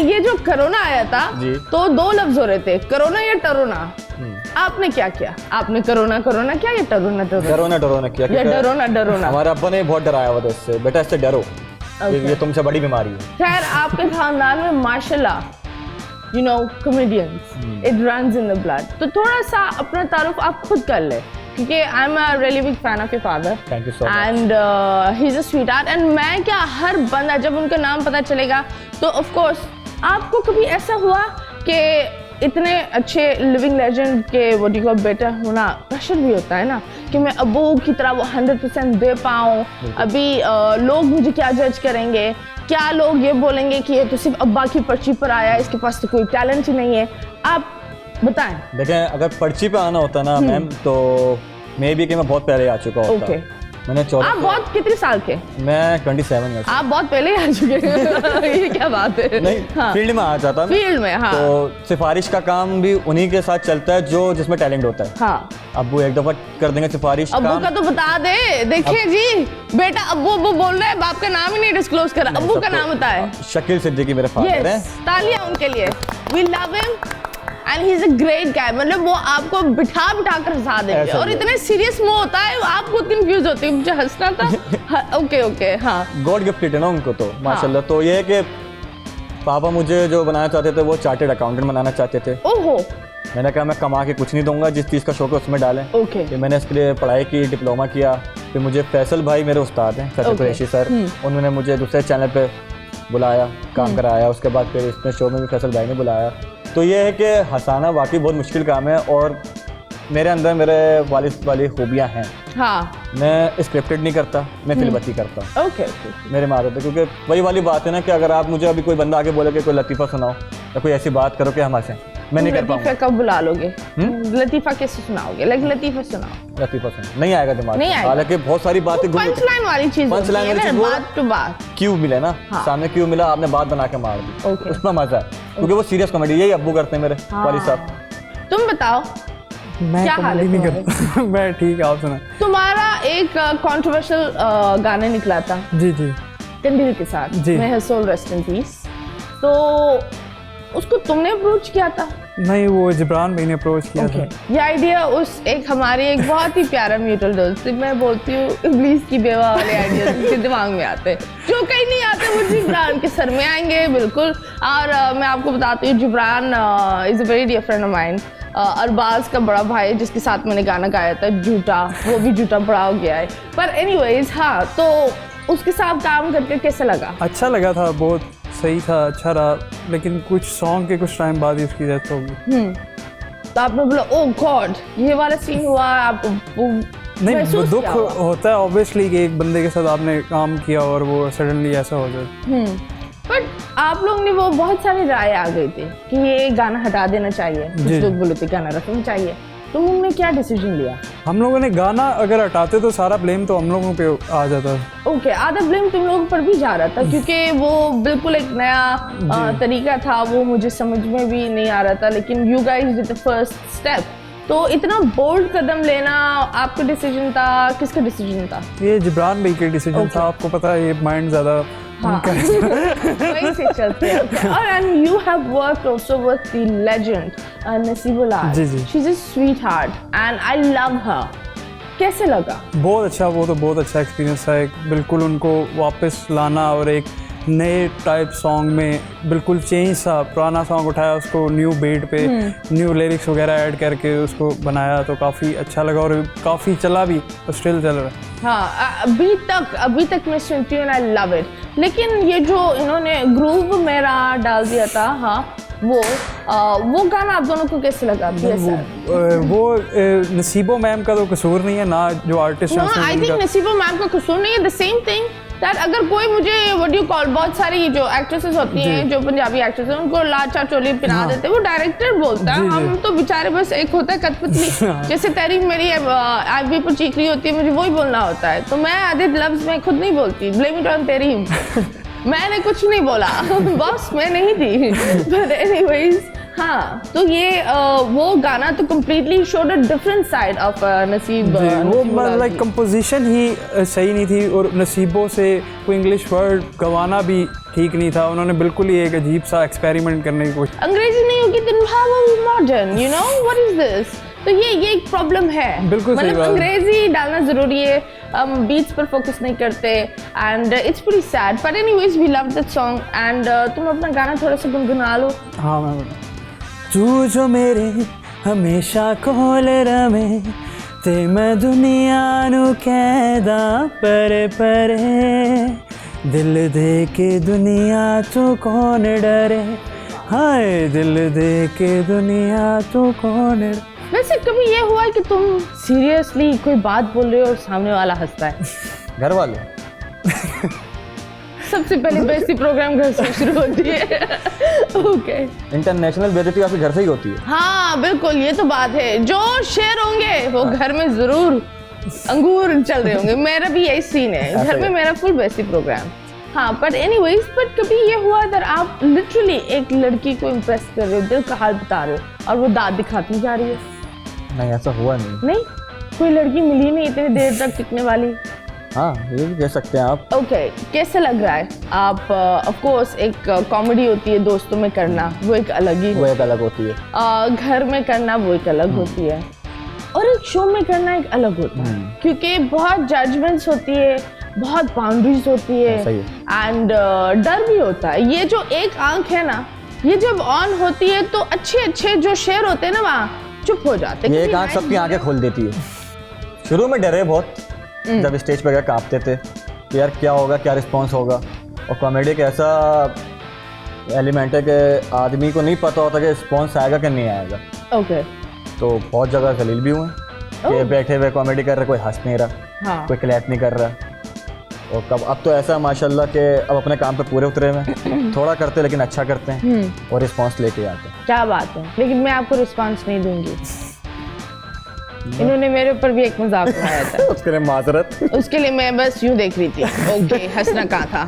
ये जो कोरोना आया था तो 2 लफ्ज हो रहे थे, कोरोना या टरोना। आपने क्या किया? आपने कोरोना क्या या टरोना किया? या डरोना? हमारे अब्बा ने बहुत डराया हुआ था इससे, बेटा इससे डरो, ये तुमसे बड़ी बीमारी है। खैर, आपके खानदान में माशाल्लाह comedians, it runs in the blood. तो थोड़ा सा अपना तारुफ आप खुद कर ले क्योंकि I am a really big fan of your father. Thank you so much. And he is a sweet-heart. And मैं क्या, हर बंदा जब उनका नाम पता चलेगा तो ऑफ कोर्स आपको कभी ऐसा हुआ कि इतने अच्छे लिविंग लेजेंड के वो बेटा होना प्रेशर भी होता है ना कि मैं अब्बू की तरह वो 100% दे पाऊँ। अभी लोग मुझे क्या जज करेंगे, क्या लोग ये बोलेंगे कि ये तो सिर्फ अब्बा की पर्ची पर आया है, इसके पास तो कोई टैलेंट ही नहीं है। आप बताएं। देखें, अगर पर्ची पे आना होता ना मैम, तो मे बी कि मैं बहुत पहले आ चुका होता। मैंने 14। आप बहुत कितने साल के? मैं 27 ईयर्स। आप बहुत पहले आ चुके हैं। ये क्या बात है? नहीं, हाँ। फील्ड में आ जाता। फील्ड में, हाँ। तो सिफारिश का काम भी उन्हीं के साथ चलता है जो जिसमें टैलेंट होता है। हाँ। अब्बू एक दफा कर देंगे सिफारिश। अब्बू का तो बता दे। देखिए जी, बेटा अब्बू बोल रहे हैं, बाप का नाम ही नहीं डिस्क्लोज करा। अब्बू का नाम बताए। शकील सिद्दीकी मेरे फादर हैं। तालियां उनके लिए। We love him and he is a great guy. मतलब वो आपको बिठा कर हंसा देंगे और इतने सीरियस मुंह होता है, आप खुद कंफ्यूज होती है। मुझे हंसना था। ओके, हाँ। गॉड गिफ्टेड है ना उनको तो माशाल्लाह। तो ये है कि पापा मुझे जो बनाना चाहते थे वो चार्टेड अकाउंटेंट बनाना चाहते थे। ओहो। मैंने कहा मैं कमा के कुछ नहीं दूंगा, जिस चीज़ का शौक है उसमें डालें। ओके। फिर मैंने इसके लिए पढ़ाई की, डिप्लोमा किया। फिर मुझे फैसल भाई मेरे उस्ताद हैं, फैसल कुरैशी सर, उन्होंने मुझे दूसरे चैनल पे बुलाया, काम कराया। उसके बाद फिर इसमें शो में भी फैसल भाई ने बुलाया। तो ये है कि हंसाना वाकई बहुत मुश्किल काम है और मेरे अंदर मेरे वालिद वाली खूबियाँ हैं। हाँ। मैं स्क्रिप्टेड नहीं करता, मैं फिल्मती करता हूँ। ओके। मेरे माँ होते, क्योंकि वही वाली बात है ना कि अगर आप मुझे अभी कोई बंदा आके बोले कि कोई लतीफ़ा सुनाओ या कोई ऐसी बात करो कि हम हंसें, मैं नहीं कर पाऊंगा। लतीफ़ा कब बुला लोगे? लतीफ़ा कैसे सुनाओगे? लतीफ़ा सुनाओ। लतीफ़ा सुनाओ नहीं आएगा दिमाग में। आएगा। हालांकि बहुत सारी बातें पंच लाइन वाली चीज़ होती है ना, बात टू बात। क्यों मिले ना, सामने क्यों मिला, आपने बात बना के मार दी, उसमें मजा है क्योंकि वो सीरियस कॉमेडी यही अब्बू करते हैं मेरे वालिद साहब। तुम बताओ, मैं क्या हाल है नहीं करता। मैं ठीक, आप सुना। तुम्हारा एक कंट्रोवर्शियल गाना निकला था जी कंडील के साथ, मैं सोल रेस्ट इन पीस। तो उसको तुमने अप्रोच किया था? नहीं, वो जिब्रान भाई ने अप्रोच किया था। ये आइडिया उस एक हमारी एक बहुत ही प्यारा म्यूचुअल दोस्त, मैं बोलती हूँ इब्लीस की बेवा वाले आइडिया जिसके दिमाग में आते हैं, जो कहीं नहीं आते वो जिब्रान के सर में आएंगे बिल्कुल। और मैं आपको बताती हूँ, Jibran is a very dear friend of mine. Arbaaz का बड़ा भाई जिसके साथ मैंने गाना गाया था झूठा, वो भी झूठा बड़ा हो गया है। पर एनीवेज हाँ, तो उसके साथ काम करके कैसे लगा? अच्छा लगा था, बहुत सही था, अच्छा रहा, लेकिन कुछ सॉन्ग के कुछ टाइम बाद ही उसकी डेथ होगी। तो आपने बोला ओ गॉड ये वाला सीन हुआ, आपको नहीं, वो महसूस दुख क्या हुआ? होता है ऑब्वियसली कि एक बंदे के साथ आपने काम किया और वो सडनली ऐसा हो जाए। बट आप लोग ने वो बहुत सारी राय आ गई थी कि ये गाना हटा देना चाहिए, कुछ लोग बोले थे गाना रखना चाहिए, तो उन्होंने क्या डिसीजन लिया? हम लोगों ने गाना अगर हटाते तो सारा ब्लेम तो हम लोगों पे आ जाता। ओके, आधा ब्लेम तुम लोगों पर भी जा रहा था क्योंकि वो बिल्कुल एक नया तरीका था, वो मुझे समझ में भी नहीं आ रहा था, लेकिन you guys did the first step. तो इतना बोल्ड कदम लेना आपका डिसीजन था, किसका डिसीजन था? ये जिब्रान भाई का डिसीजन था, आपको पता है ये माइंड ज़्यादा वहीं से चलते हैं। और and you have worked also with the legend Nasibul आर। जी, जी। She is a sweet heart and I love her. कैसे लगा? बहुत अच्छा, वो तो बहुत अच्छा एक्सपीरियंस था, एक बिल्कुल उनको वापस लाना और एक नए टाइप सॉन्ग में बिल्कुल चेंज सा, पुराना सॉन्ग उठाया उसको न्यू बीट पे न्यू लिरिक्स वगैरह ऐड करके उसको बनाया, तो काफ़ी अच्छा लगा और काफ़ी चला भी, तो स्टिल चल रहा है। हाँ, अभी तक मैं सुनती हूँ, आई लव इट। लेकिन ये जो इन्होंने ग्रूव मेरा डाल दिया था, हाँ वो गाना आप दोनों को कैसे लगा? वो नसीबो मैम का तो कसूर नहीं है ना, जो आर्टिस्ट है उसने। आई थिंक नसीबो मैम का कसूर नहीं है। द सेम थिंग दैट अगर कोई मुझे व्हाट यू कॉल, बहुत सारी जो एक्ट्रेसेस होती हैं, जो पंजाबी एक्ट्रेस हैं, उनको लाचा चोली पहना देते हैं, वो डायरेक्टर बोलता है, हम तो बेचारे बस एक होता है कठपुतली, जैसे तेरी मेरी आईवी पर चीख रही होती है, मुझे वही बोलना होता है, तो मैं आधे लफ्ज में खुद नहीं बोलती, ब्लेम इट ऑन तेरी। मैंने कुछ नहीं बोला बॉस, मैं नहीं थी। बट एनीवेज हाँ, तो ये वो गाना तो completely showed a different side of नसीब। वो लाइक कंपोजिशन ही सही नहीं थी और नसीबों से कोई इंग्लिश वर्ड गवाना भी ठीक नहीं था, उन्होंने बिल्कुल ही एक अजीब सा एक्सपेरिमेंट करने की कोशिश। अंग्रेजी नहीं होगी तो how are we modern, you know what is this? तो ये एक प्रॉब्लम है, बिल्कुल सही मतलब बात। अंग्रेजी डालना जरूरी है, हम बीट्स पर फोकस नहीं करते and it's pretty sad, but anyways we love that song and तुम अपना गाना थोड़ा सा गुनगुना लो। हाँ मैम। तू जो मेरे हमेशा कोल रवे ते मैं दुनिया नू कहदा परे परे, दिल दे के दुनिया तू कौन डरे, हाय दिल दे के दुनिया तू कौन डरे। वैसे कभी ये हुआ है कि तुम सीरियसली कोई बात बोल रहे हो और सामने वाला हंसता है? घर वाले सबसे पहले बेइज्जती प्रोग्राम घर से शुरू होती है। ओके, इंटरनेशनल बेइज्जती आपके घर से ही होती है। हाँ बिल्कुल, ये तो बात है, जो शेर होंगे वो घर में जरूर अंगूर चल रहे होंगे। मेरा भी यही सीन है, घर में मेरा फुल बेइज्जती प्रोग्राम। हाँ, बट एनीवेज, बट कभी ये हुआ अगर आप लिटरली एक लड़की को इम्प्रेस कर रहे हो, दिल का हाल बता रहे हो और वो दांत दिखाती जा रही है? नहीं, ऐसा हुआ नहीं। कोई लड़की मिली नहीं इतनी देर तक टिकने वाली? हाँ, ये भी कह सकते हैं आप। ओके, कैसे लग रहा है? आप ऑफ कोर्स एक कॉमेडी होती है दोस्तों में करना, वो एक अलग ही, वो एक अलग होती है, घर में करना वो एक अलग होती है, और एक शो में करना एक अलग होता है, क्योंकि बहुत जजमेंट्स होती है, बहुत बाउंड्रीज होती है एंड डर भी होता है। ये जो एक आंख है ना, ये जब ऑन होती है तो अच्छे जो शेर होते हैं ना वहाँ चुप हो जाते हैं। ये एक आंख सबकी आंखें खोल देती है। शुरू में डरे बहुत, जब स्टेज पे गए कांपते थे कि यार क्या होगा, क्या रिस्पॉन्स होगा, और कॉमेडी का ऐसा एलिमेंट है कि आदमी को नहीं पता होता कि रिस्पॉन्स आएगा कि नहीं आएगा। ओके, तो बहुत जगह जलील भी हुए कि बैठे हुए कॉमेडी कर रहे, कोई हंस नहीं रहा, कोई क्लैप नहीं कर रहा, और कब अब तो ऐसा माशाल्लाह कि अब अपने काम पे पूरे उतरे हुए, थोड़ा करते लेकिन अच्छा करते हैं और रिस्पांस लेके आते हैं। क्या बात है, लेकिन मैं आपको रिस्पांस नहीं दूंगी। इन्होंने मेरे ऊपर भी एक मजाक बनाया था। उसके लिए माजरत। उसके लिए मैं बस यूं देख रही थी, ओके हंसना कहाँ था,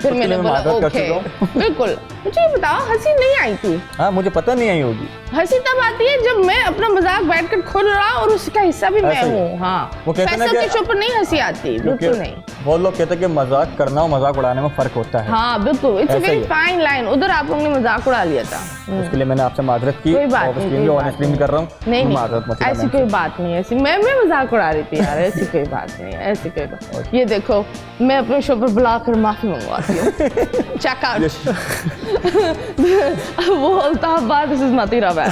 फिर मैंने बोला ओके बिल्कुल, मुझे ये बताओ, हंसी नहीं आई थी? हाँ मुझे पता नहीं आई होगी। हंसी तब आती है जब मैं अपना मजाक बैठकर खोल रहा हूँ और उसका हिस्सा भी मैं ऐसे ही। हूँ। हाँ, वो कहते हैं ना फैसल कि- के शो पर नहीं हंसी आती, बिल्कुल नहीं। बहुत लोग कहते हैं कि मजाक करना और मजाक उड़ाने में फर्क होता है। हाँ बिल्कुल, इट्स अ ऐसा वेरी ही है। Fine line. उधर आप लोगों ने मजाक उड़ा लिया था। उसके लिए मैंने आपसे माजरत की, कोई बात नहीं, ऑब्वियसली कोई भी बात ऑनेस्टली भी कर रहा हूँ। नहीं माजरत मत नहीं, ऐसी करना। कोई बात नहीं, ऐसी मैं मजाक उड़ा रही थी यार, ऐसी कोई बात नहीं, ऐसी कोई बात। ये देखो, मैं अपने शो पर बुलाकर माफी मंगवाती हूँ। Check out. वो अल्ताफबाद, दिस इज मतीरा बैन।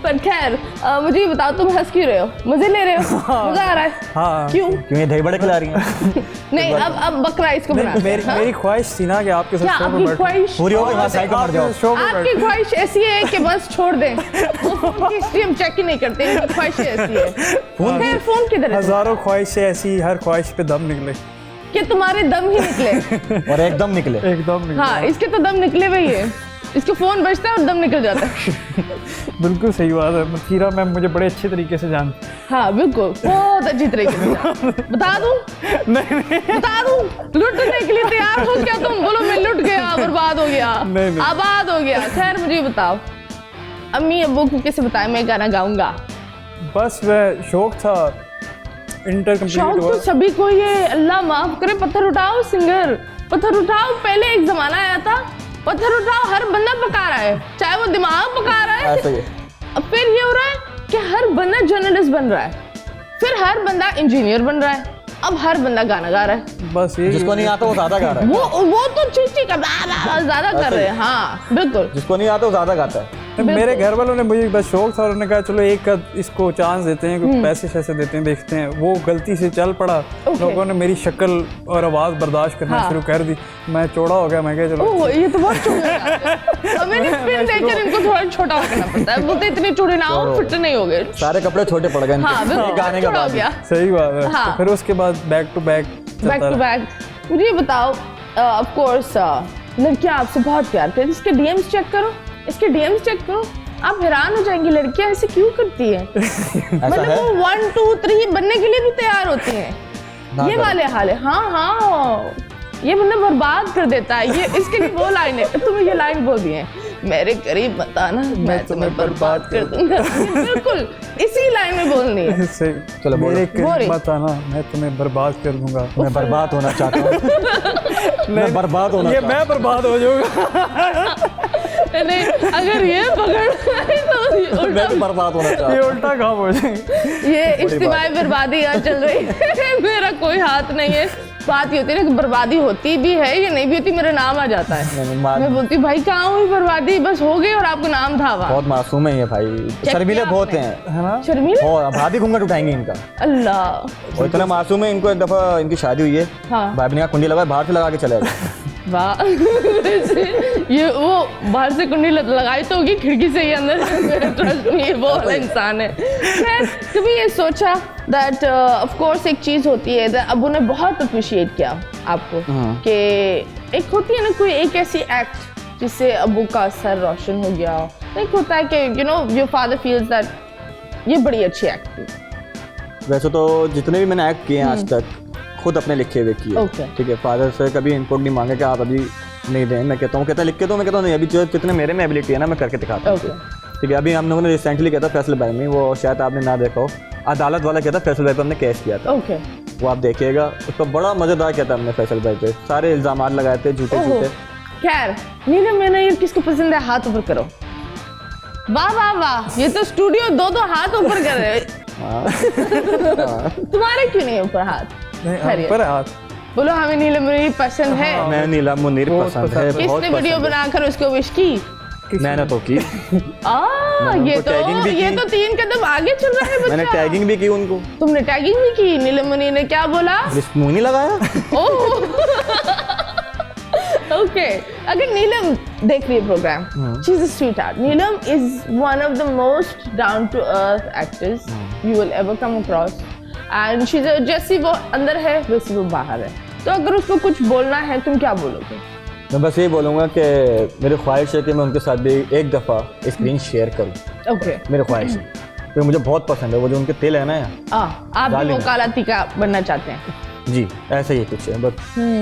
पर खैर, मुझे ये बताओ, तुम हंस क्यों रहे हो? मजे ले रहे हो? मजा आ रहा है? हाँ। क्यों? क्यों ये दही बड़े खिला रही हैं? नहीं, अब बकरा इसको नहीं, बनाते हैं, हाँ? मेरी ख्वाहिश थी ना कि आपके क्या साथ शो आपकी पे बैठूं। ख्वाहिश? पूरी हो गई, हाँ साइकिल मर जाओ। शो पे आपकी ख्वाहिश ऐसी है कि बस छोड़ दें। वो फोन की हिस्ट्री हम चेक ही नहीं करते, इनकी ख्वाहिश ऐसी है। खैर, फोन किधर है? हजारों ख्वाहिशें ऐसी, हर ख्वाहिश पे दम निकले, कि तुम्हारे दम ही निकले। और एकदम निकले। एकदम निकले। हाँ, इसके तो दम निकले हुए ही है। इसका फोन बजता है और दम निकल जाता है। बिल्कुल सही बात है। मतीरा मैम मुझे बड़े अच्छे तरीके से जानती। हाँ बिल्कुल, बहुत अच्छी तरीके से। बता दूं? नहीं बता दूं? लुटने के लिए तैयार हो क्या तुम? बोलो मैं लुट गया, बर्बाद हो गया, नहीं। आबाद हो गया। खैर, मुझे बताओ, अम्मी अब्बू को कैसे बताया मैं गाना गाऊंगा? बस वह शौक था, इंटर कंप्लीट शौक हुआ। तो सभी को ये, अल्लाह माफ करे, पत्थर उठाओ सिंगर, पत्थर उठाओ। पहले एक जमाना आया था, पत्थर उठाओ हर बंदा पका रहा है, चाहे वो दिमाग पका रहा है। ऐसा ही है। अब फिर ये हो रहा है कि हर बंदा जर्नलिस्ट बन रहा है, फिर हर बंदा इंजीनियर बन रहा है, अब हर बंदा गाना गा रहा है। बस ये जिसको नहीं आता वो ज्यादा गा रहा है। वो तो चीची का ज्यादा कर रहे हैं। हाँ बिल्कुल, जिसको नहीं आता वो ज्यादा गाता है। मेरे घर वालों ने मुझे बस शौक था, उन्होंने कहा चलो एक इसको चांस देते हैं, कुछ पैसे शैसे देते हैं, देखते हैं। वो गलती से चल पड़ा, लोगों ने मेरी शक्ल और आवाज़ बर्दाश्त करना हाँ। शुरू कर दी। मैं चौड़ा हो गया, मैं क्या चलो ओह ये तो बहुत छोटा है। अब मैंने फिर देखकर इनको थोड़ा छोटा करना पड़ता है। बोलते इतने चौड़े ना हो, फिट नहीं हो गए। सारे कपड़े छोटे पड़ गए इनके। हाँ बिल्कुल, गाने का छोटा हो बाद गया। सही बात है। हाँ। तो फिर उसके बाद back to back back to back. मुझे ये बताओ, ऑफ कोर्स लड़कियां आपसे बहुत प्यार करती हैं। इसके डीएम्स चेक करो, इसके डीएम्स चेक करो, आप हैरान हो जाएंगे लड़कियां ऐसे क्यों करती हैं। मतलब है? वो 1 2 3 बनने के लिए भी तैयार होती हैं। ना ये करो। वाले हाल है। हाँ, ये बंदा बर्बाद कर देता है। ये इसके लिए वो लाइन है, तुम्हें ये लाइन बोल दी है, मेरे करीब मत आना, मैं तुम्हें बर्बाद कर दूंगा। बिल्कुल इसी लाइन में बोलनी है। सही। चलो बोलो। मेरे बोल। करीब मत आना, मैं तुम्हें बर्बाद कर दूंगा। मैं बर्बाद होना चाहता हूँ। मैं बर्बाद होना ये चाहता मैं बर्बाद हो जाऊंगा। नहीं, अगर ये पकड़ आए तो हूँ। उल्टा, मैं भी बर्बाद होना चाहता ये हूँ। उल्टा काम हो जाएगा। ये इज्तिमाई बर्बादी यहाँ चल रही है। मेरा कोई हाथ नहीं है। बात ये होती है ना कि बर्बादी होती भी है या नहीं भी होती, मेरा नाम आ जाता है। नहीं, मान- मैं बोलती भाई कहाँ हुई बर्बादी, बस हो गई और आपको नाम था वहाँ। बहुत मासूम है ये भाई, शर्मीले किया बहुत आपने? हैं। है ना? शर्मीला, और भाभी घूंघट उठाएंगे इनका। अल्लाह, और इतना मासूम है, इनको एक दफा इनकी शादी हुई है, हाँ। भाभी ने कहा कुंडी लगा, बाहर से लगा के चले गए। वाह। ये वो बाहर से कुंडी लगाई तो होगी, खिड़की से ही अंदर। ट्रस्ट में ये वो वाला इंसान है। खैर, कभी ये सोचा दैट ऑफ कोर्स एक चीज होती है, अबू ने बहुत अप्रिशिएट किया आपको कि एक होती है ना कोई एक ऐसी एक्ट जिससे अबू का सर रोशन हो गया। एक होता है कि you know your father feels that ये बड़ी अच्छी एक्ट थी। वैसे तो जितने भी मैंने एक्ट किए हैं आज तक खुद अपने लिखे हुए किए। Okay. ठीक है, फादर से कभी इनपुट नहीं मांगे कि आप अभी नहीं दें। मैं कहता हूँ, कहता लिख के दो, मैं कहता हूँ नहीं, अभी जो जितने मेरे में एबिलिटी है ना मैं करके दिखाता हूँ। Okay. ठीक है, अभी हम लोगों ने रिसेंटली किया था फैसल भाई में, वो शायद आपने ना देखा हो, अदालत वाला किया था, फैसल भाई पर हमने केस किया था। ओके, वो आप देखिएगा, उसका बड़ा मज़ेदार किया था हमने फैसल भाई पे, सारे इल्ज़ाम लगाए थे झूठे ओहो। झूठे। खैर, नीलम मैंने ये किसको पसंद है, हाथ ऊपर करो। वाह वाह वाह, ये तो स्टूडियो दो हाथ ऊपर कर रहे हैं। तुम्हारे क्यों नहीं ऊपर हाथ? खैरियत। पर हाथ बोलो हमें नीलम मुनीर पसंद है। मैं नीला मुनीर बहुत पसंद पसंद है, है। बहुत किसने वीडियो पसंद है। बनाकर उसको विश की? मैंने तो की, ये उनको tagging भी ये की। तो 3 कदम आगे चल रहा है मैंने बच्चा। टैगिंग भी की उनको। तुमने टैगिंग भी की? नीलम मुनीर ने क्या बोला? मुंह नहीं लगाया। ओके, अगर नीलम देख रही है program, she is a sweet heart. Neelam is one of the most down to earth actors you will ever come across, and she is जैसी वो अंदर है वैसी वो बाहर है। तो अगर उसको कुछ बोलना है, तुम क्या बोलोगे? मैं बस ये बोलूँगा कि मेरी ख्वाहिश है कि मैं उनके साथ भी एक दफ़ा स्क्रीन शेयर करूँ। ओके, मेरी ख्वाहिश है, क्योंकि मुझे बहुत पसंद है वो जो उनके तेल है ना यार। आप भी वो डालेंगे। काला टीका बनना चाहते हैं? जी ऐसा ही कुछ है, बट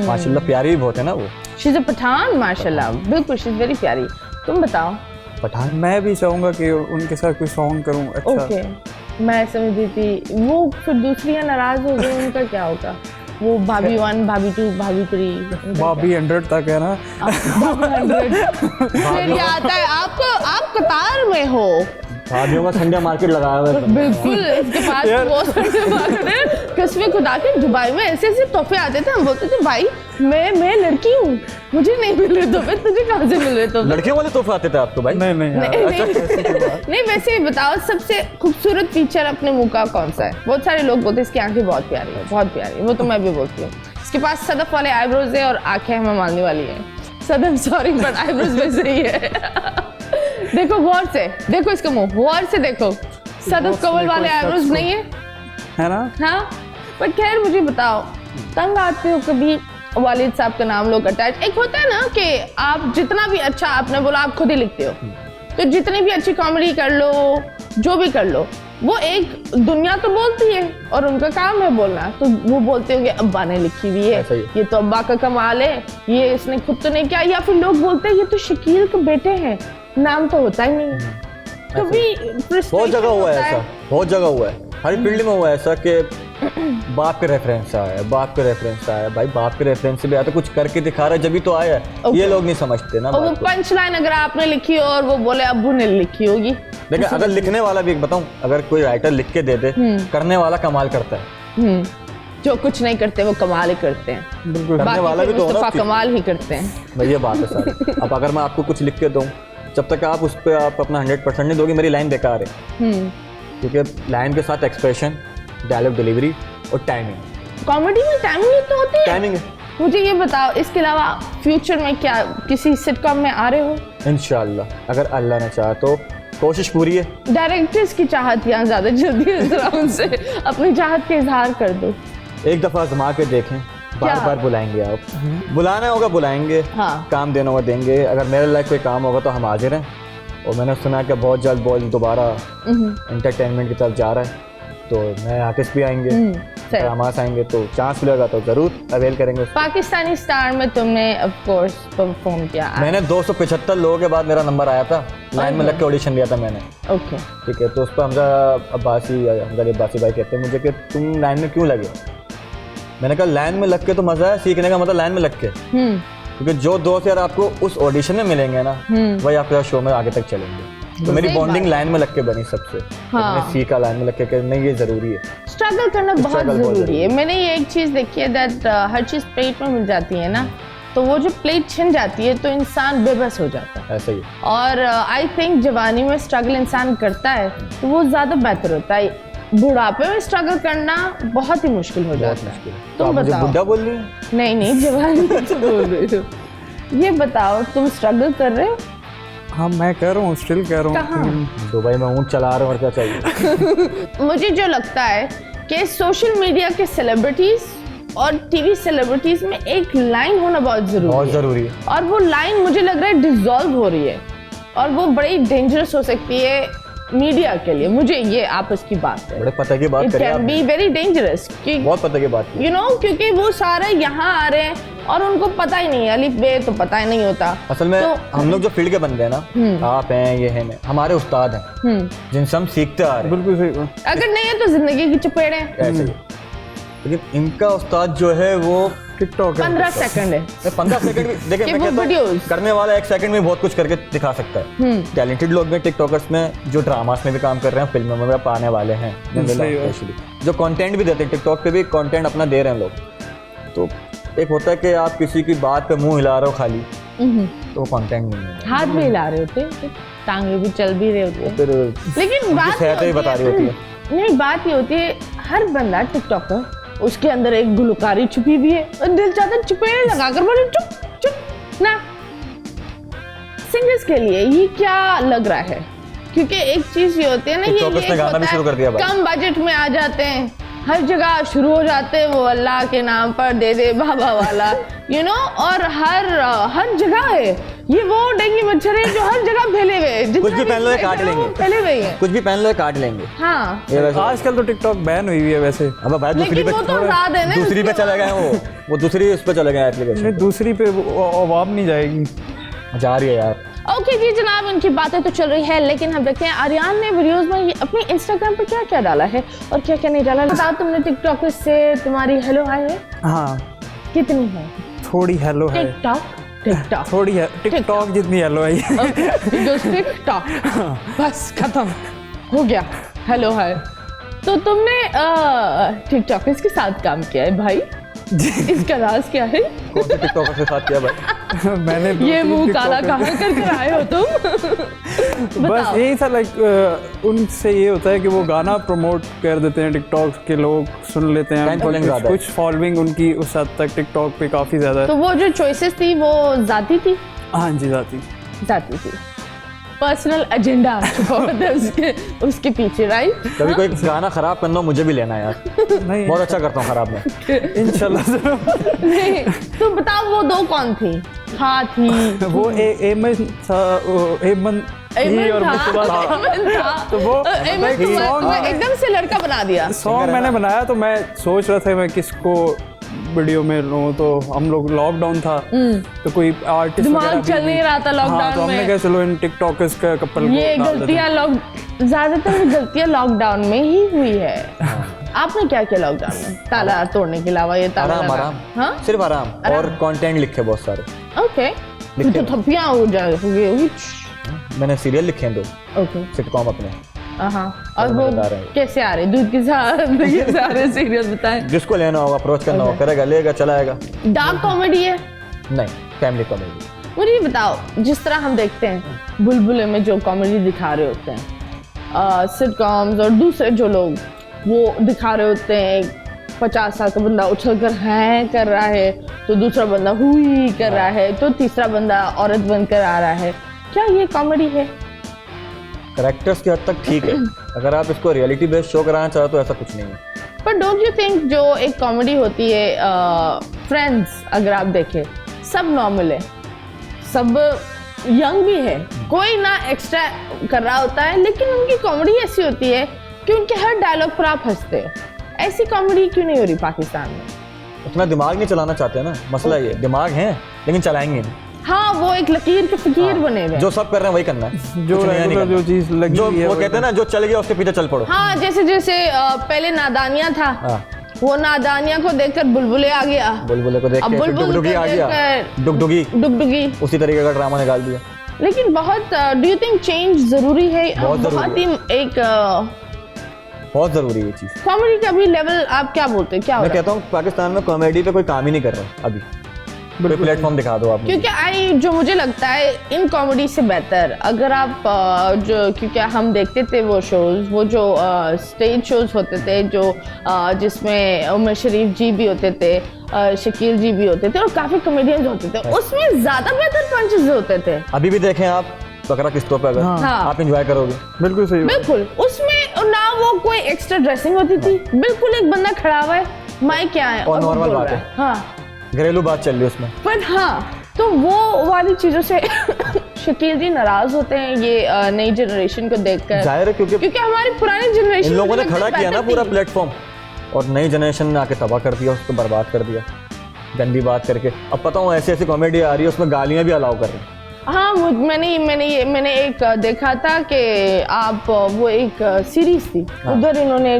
माशाल्लाह प्यारी भी बहुत है ना वो। शी इज अ पठान माशाल्लाह, बिल्कुल शी इज वेरी प्यारी। तुम बताओ। पठान मैं भी चाहूँगा कि उनके साथ कोई सॉन्ग करूँ अच्छा। ओके मैं समझी थी वो फिर दूसरियाँ नाराज हो गई, उनका क्या होगा? वो भाभी 1 भाभी 2 भाभी 3 भाभी 100 तक है ना। 100 फिर ये आता है आपको, आप कतार में हो। भाभीयों का संडे मार्केट लगाया हुआ है। बिल्कुल इसके पास वो संडे मार्केट है। कसमें खुदा के दुबई में ऐसे ऐसे तोहफे आते थे, हम बोलते थे भाई मैं लड़की हूँ, मुझे नहीं मिल रहे तोहफे, तुझे कहाँ से मिल रहे तोहफे? लड़कियों वाले तोहफे आते थे आपको भाई? नहीं नहीं वैसे ही बताओ, सबसे खूबसूरत फीचर अपने मुंह का कौन सा है? बहुत सारे लोग बोलते हैं इसकी आंखें बहुत प्यारी है, बहुत प्यारी है, वो तो मैं भी बोलती हूँ। इसके पास सदफ वाले आईब्रोज है और आंखें हमें मानने वाली है। सदफ सॉरी बट आईब्रोज वैसे ही है। देखो गौर से देखो इसका मुंह, गौर से देखो, सदफ कवल वाले आईब्रोज नहीं है ना? हाँ बट खैर मुझे बताओ, तंग आते हो कभी वालिद साहब का नाम लोग अटैच? एक होता है ना कि आप जितना भी अच्छा, आपने बोला आप खुद ही लिखते हो, तो जितनी भी अच्छी कॉमेडी कर लो, जो भी कर लो, वो एक दुनिया तो बोलती है और उनका काम है बोलना, तो वो बोलते होंगे अब्बा ने लिखी हुई है, ये तो अब्बा का कमाल है, ये इसने खुद तो नहीं किया, या फिर लोग बोलते हैं ये तो शकील के बेटे हैं, नाम तो होता ही नहीं। कभी बहुत जगह हुआ है ऐसा, बहुत जगह हुआ है, हर फील्ड में हुआ है ऐसा कि बाप के रेफरेंस से आया, बाप के रेफरेंस से आया। भाई बाप के रेफरेंस से भी आया तो कुछ करके दिखा रहा है जब ही तो आया है। ये लोग नहीं समझते ना। और वो पंच लाइन अगर आपने लिखी हो और वो बोले अब्बू ने लिखी होगी। देखिए अगर लिखने वाला भी बताऊं, अगर कोई राइटर लिख के दे दे, करने वाला कमाल करता है। जो कुछ नहीं करते वो कमाल ही करते हैं। बिल्कुल, करने वाला भी तो मुस्तफा कमाल ही करते हैं। भाई ये बात है सारी। अब अगर मैं आपको कुछ लिख के दूं, जब तक आप उस पर आप अपना 100% नहीं दोगे, मेरी लाइन बेकार है। क्योंकि लाइन के साथ एक्सप्रेशन, डायलॉग डिलीवरी और टाइमिंग। कॉमेडी में टाइमिंग तो होती है। टाइमिंग है। मुझे ये बताओ, इसके अलावा फ्यूचर में क्या किसी सिटकॉम में आ रहे हो? इंशाल्लाह, अगर अल्लाह ने चाहा तो कोशिश पूरी है। डायरेक्टर्स की चाहत यहाँ ज्यादा जल्दी है, जरा उनसे अपनी चाहत का इजहार कर दो। एक दफा आजमा के देखें, बार बार बुलाएंगे आप। बुलाना होगा बुलाएंगे, हाँ। काम देना होगा देंगे। अगर मेरे लायक कोई काम होगा तो हम हाजिर हैं। और मैंने सुना कि बहुत जल्द बॉल दोबारा एंटरटेनमेंट की तरफ जा रहा है, तो नए आर्टिस्ट भी आएंगे, ड्रामास आएंगे, तो चांस मिलेगा तो जरूर अवेल करेंगे। पाकिस्तानी स्टार में तुमने ऑफ कोर्स परफॉर्म किया। मैंने 275 लोगों के बाद मेरा नंबर आया था, लाइन में लग के ऑडिशन दिया था मैंने। ओके ठीक है, तो उस पर हमजा अब्बासी भाई कहते हैं मुझे कि तुम लाइन में क्यों लगे? मैंने कहा लाइन में लग के तो मजा है, सीखने का मतलब लाइन में लग के। क्योंकि जो दोस्त यार आपको उस ऑडिशन में मिलेंगे ना, वही आपके शो में आगे तक चलेंगे। तो मेरी बॉन्डिंग लाइन में लग के बनी सबसे। हाँ। मैंने सीखा लाइन में लग के नहीं, ये जरूरी है। स्ट्रगल करना बहुत जरूरी है। मैंने ये एक चीज देखी है दैट हर चीज प्लेट में मिल जाती है ना, तो वो जो प्लेट छिन जाती है तो इंसान बेबस हो जाता है। ऐसा ही। और आई थिंक जवानी में स्ट्रगल इंसान करता है तो वो ज्यादा बेहतर होता है। बुढ़ापे में स्ट्रगल करना बहुत ही मुश्किल हो जाता है। तुम बताओ। बुढ़ा बोल रही है? नहीं जवानी में तो बोल रही हो। ये बताओ तुम स्ट्रगल कर रहे हो? हाँ मैं कह रहा हूँ, स्टिल कह रहा हूँ। दुबई में ऊँट चला रहा हूँ, और क्या चाहिए। मुझे जो लगता है कि सोशल मीडिया के सेलिब्रिटीज और टीवी सेलिब्रिटीज में एक लाइन होना बहुत जरूरी है। और वो लाइन मुझे लग रहा है डिसॉल्व हो रही है और वो बड़ी डेंजरस हो सकती है मीडिया के लिए। मुझे ये आपस की बात है, बड़े पता की बात करिए, it can be very dangerous. बहुत पता की बात, यू नो, क्योंकि वो सारे यहाँ आ रहे हैं और उनको पता ही नहीं, अलिफ बे तो पता ही नहीं होता। असल में तो, हम लोग जो फील्ड के बंदे हैं ना, आप हैं, ये हैं, हमारे उस्ताद हैं जिनसे हम सीखते आ रहे हैं। बिल्कुल सही। अगर नहीं है तो जिंदगी की चपेड़े ऐसे ही। लेकिन इनका उस्ताद जो है वो टिकटॉक 15 सेकंड है। 15 सेकंड भी देखिए, मैं कहता हूं, करने वाला 1 सेकंड में बहुत कुछ करके दिखा सकता है। टैलेंटेड लोग में टिकटॉकर्स में जो ड्रामास में भी काम कर रहे हैं, फिल्मों में भी आने वाले हैं, जो कंटेंट भी देते हैं टिकटॉक पे भी कंटेंट अपना दे रहे हैं लोग। तो एक होता है कि आप किसी की बात पे मुंह हिला रहे हो खाली, तो वो कंटेंट नहीं है। हाथ भी हिला रहे होते, टांगे भी चल भी रहे होते, फिर लेकिन बात ही बता रही होती है। नहीं, बात ये होती है हर बंदा टिकटॉकर, उसके अंदर एक गुलकारी छुपी भी है और दिल चाहता चुपेड़े लगाकर बोले चुप चुप ना। सिंगर्स के लिए ये क्या लग रहा है? क्योंकि एक चीज ये होती है ना, ये गाना भी शुरू कर दिया, कम बजट में आ जाते हैं, हर जगह शुरू हो जाते हैं वो अल्लाह के नाम पर दे दे बाबा वाला, यू नो, और हर जगह है ये वो डेंगू मच्छर है जो हर जगह फैले हुए हैं। कुछ भी पहन लो, ये काट लेंगे। फैले हुए हैं। कुछ भी पहन लो, काट लेंगे। हाँ, ये वैसे आजकल तो टिकटॉक बैन हुई है वैसे। अब भाई दूसरी लेकिन पे वो तो आजाद है ना, दूसरी पे उसके चले गए वो दूसरी उस पे चले गए एप्लीकेशन। नहीं, दूसरी पे अवाम नहीं जाएगी। जा रही है यार। ओके जी जनाब, उनकी बातें तो चल रही है, लेकिन हम देखते हैं आर्यन ने वीडियोस में ये अपने इंस्टाग्राम पर क्या क्या डाला है और क्या क्या नहीं डाला। बताओ, तुमने टिकटॉक से तुम्हारी हेलो हाय है हाँ, कितनी है? थोड़ी हेलो है। टिकटॉक थोड़ी है, टिकटॉक जितनी हेलो है। टिकटॉक बस खत्म हो गया हेलो हाय। तो तुमने टिकटॉक के साथ काम किया है भाई, इसका राज क्या है? कौन से टिकटॉकर के साथ किया भाई? मैंने ये मुंह काला कहाँ करके आए हो तुम? बस यही था, लाइक उनसे ये होता है कि वो गाना प्रमोट कर देते हैं, टिकटॉक के लोग सुन लेते हैं। Fan following ज़्यादा है। कुछ फॉलोइंग उनकी उस हद तक टिकटॉक पे काफ़ी ज़्यादा है। तो वो जो चॉइसेस थी वो जाती थी? हाँ जी, जाती थी। पर्सनल एजेंडा छुपा होता है उसके पीछे, राइट? कभी कोई गाना खराब करना हो मुझे भी लेना यार, नहीं बहुत अच्छा करता हूँ खराब में। इंशाल्लाह। नहीं, तो बताओ वो दो कौन थी? हाँ थी वो एमन था, एमन थी और मुस्तफा था। तो वो तुम्हें एकदम से लड़का बना दिया। सॉन्ग मैंने बनाया, तो मैं सोच रहा था मैं किसको वीडियो में लूं, तो हम लोग लॉकडाउन था तो कोई आर्टिस्ट दिमाग चल नहीं रहा था हाँ, तो लॉकडाउन हमने में। कहा चलो इन टिकटॉकर्स का कपल ये गलतियां ज्यादातर गलतियां लॉकडाउन में ही हुई है। आपने क्या किया लॉकडाउन में ताला तोड़ने के अलावा? ये ताला आराम लगा- आराम, हाँ सिर्फ आराम और कंटेंट लिखे बहुत सारे। ओके, लिखे तो थप्पियां हो जाएगी। मैंने सीरियल लिखे हैं 2 ओके सिटकॉम अपने। हाँ, और तो वो बता रहे हैं। कैसे आ रहे? दूध के साथ कैसे आ रहे? सीरियस बताएं। जिसको लेना होगा अप्रोच करना होगा करेगा, लेगा, चलाएगा। डार्क कॉमेडी है? नहीं, फैमिली कॉमेडी। मुझे ये बताओ, जिस तरह हम देखते हैं बुलबुले में जो कॉमेडी दिखा रहे होते हैं सिटकॉम्स और दूसरे जो लोग वो दिखा रहे होते हैं, 50 साल का बंदा उछल कर हैं कर रहा है, तो दूसरा बंदा हुई कर रहा है, तो तीसरा बंदा औरत बनकर आ रहा है, क्या ये कॉमेडी है? करेक्टर्स की हद तक ठीक है, अगर आप इसको रियलिटी बेस्ड शो कराना चाहो तो ऐसा कुछ नहीं है। पर डोंट यू थिंक जो एक कॉमेडी होती है, फ्रेंड्स अगर आप देखें सब नॉर्मल है, सब यंग भी है, कोई ना एक्स्ट्रा कर रहा होता है, लेकिन उनकी कॉमेडी ऐसी होती है कि उनके हर डायलॉग पर आप हंसते हो। ऐसी कॉमेडी क्यों नहीं हो रही पाकिस्तान में? उतना दिमाग नहीं चलाना चाहते ना, मसला ये दिमाग है लेकिन चलाएंगे नहीं। हाँ, वो एक लकीर के फकीर बने हुए हैं। जो सब कर रहे हैं वही करना है, जो कुछ नया नहीं रेगुलर करना। जो चीज लगी जो हुई है वो कहते हैं ना, जो चल गया उसके पीछे चल पड़ो। हाँ, जैसे जैसे पहले नादानिया था, हाँ, वो नादानिया को देखकर बुलबुले आ गया, बुलबुले को देख अब के फिर बुलबुल डुगडुगी को आ गया, देखकर डुगडुगी डुगडुगी। उसी तरीके का ड्रामा निकाल दिया। लेकिन बहुत डू यू थिंक चेंज जरूरी है? बहुत जरूरी ही एक बहुत जरूरी है ये चीज। कॉमेडी का भी लेवल आप क्या बोलते हैं, क्या हो मैं रहा है? कहता हूँ पाकिस्तान में कॉमेडी पे कोई काम ही नहीं कर रहा अभी। कोई प्लेटफॉर्म दिखा दो आप मुझे। क्योंकि जो मुझे लगता है इन कॉमेडी से बेहतर अगर आप जो, क्योंकि हम देखते थे वो शोज, वो जो स्टेज शोज होते थे जो जिसमें उमर शरीफ जी भी होते थे, शकील जी भी होते थे और काफी कॉमेडियंस होते थे, उसमें ज्यादा बेहतर पंचेस होते थे। अभी भी देखें आप बकरा किस्तों पे, अगर हाँ। आप एंजॉय करोगे। बिल्कुल सही बात। बिल्कुल, उसमें ना वो कोई एक्स्ट्रा ड्रेसिंग होती थी, बिल्कुल एक बंदा खड़ा हुआ है, माइक क्या है और वो नॉर्मल बोल बात रहा है। हाँ, घरेलू बात चल रही है उसमें। पर हाँ, तो वो वाली चीजों से शकील जी नाराज होते हैं ये नई जनरेशन को देखकर। जाहिर है, क्योंकि हमारी पुरानी जनरेशन इन लोगों ने खड़ा किया ना पूरा प्लेटफॉर्म, और नई जनरेशन ने आके तबाह कर दिया, उसको बर्बाद कर दिया गंदी बात करके। अब पता हूँ ऐसी ऐसी कॉमेडी आ रही है उसमें गालियां भी अलाउ कर रहे हैं। हाँ, मैंने एक देखा था कि आप वो एक सीरीज थी, उधर उन्होंने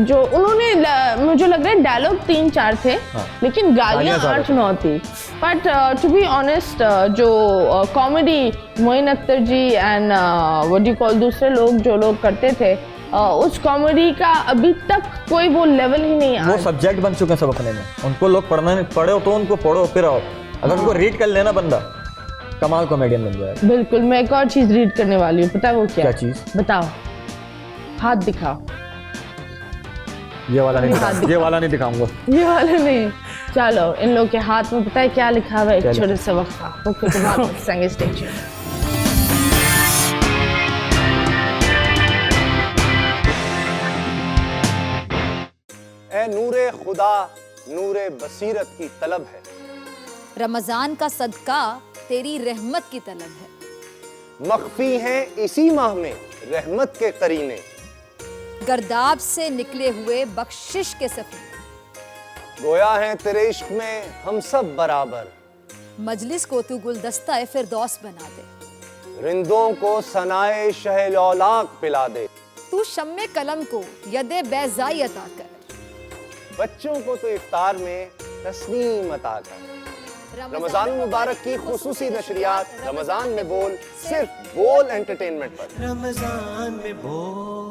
मुझे लग रहा है डायलॉग 3-4 थे, लेकिन गालियां 8-9 थी। बट टू बी ऑनेस्ट, जो comedy Moin Akhtar ji and what you call दूसरे लोग जो लोग करते थे, उस कॉमेडी का अभी तक कोई वो लेवल ही नहीं वो आया। सब्जेक्ट बन चुके हैं सब अपने में, उनको लोग पढ़ो तो उनको पढ़ो फिर आओ। अगर उनको रीड कर लेना बंदा, कमाल कॉमेडियन बन जाएगा। बिल्कुल, मैं एक और चीज रीड करने वाली हूँ, पता है वो क्या चीज? बताओ, हाथ दिखाओ। ये वाला नहीं दिखाऊंगा। ये वाला नहीं, चलो इन लोग के हाथ में पता है क्या लिखा हुआ है? एक छोटे से वक्फा, ओके तो बात करेंगे स्टेज पे। ए नूरे खुदा नूरे बसीरत की तलब है, रमजान का सदका तेरी रहमत की तलब है। मख्फी हैं इसी माह में रहमत के करीने, गर्दाब से निकले हुए बख्शिश के सफीने, गोया है तेरे इश्क में हम सब बराबर, मजलिस को तू गुलदस्ता फिरदौस बना दे। रिंदों को सनाए शहलौलाक पिला दे, तू शम्मे कलम को यदे बैज़ाई अता कर। बच्चों को तो इफ्तार में तस्नीम अता कर। रमजान मुबारक की खुसूसी नशरियात रमजान में बोल, सिर्फ बोल एंटरटेनमेंट पर। रमजान में बोल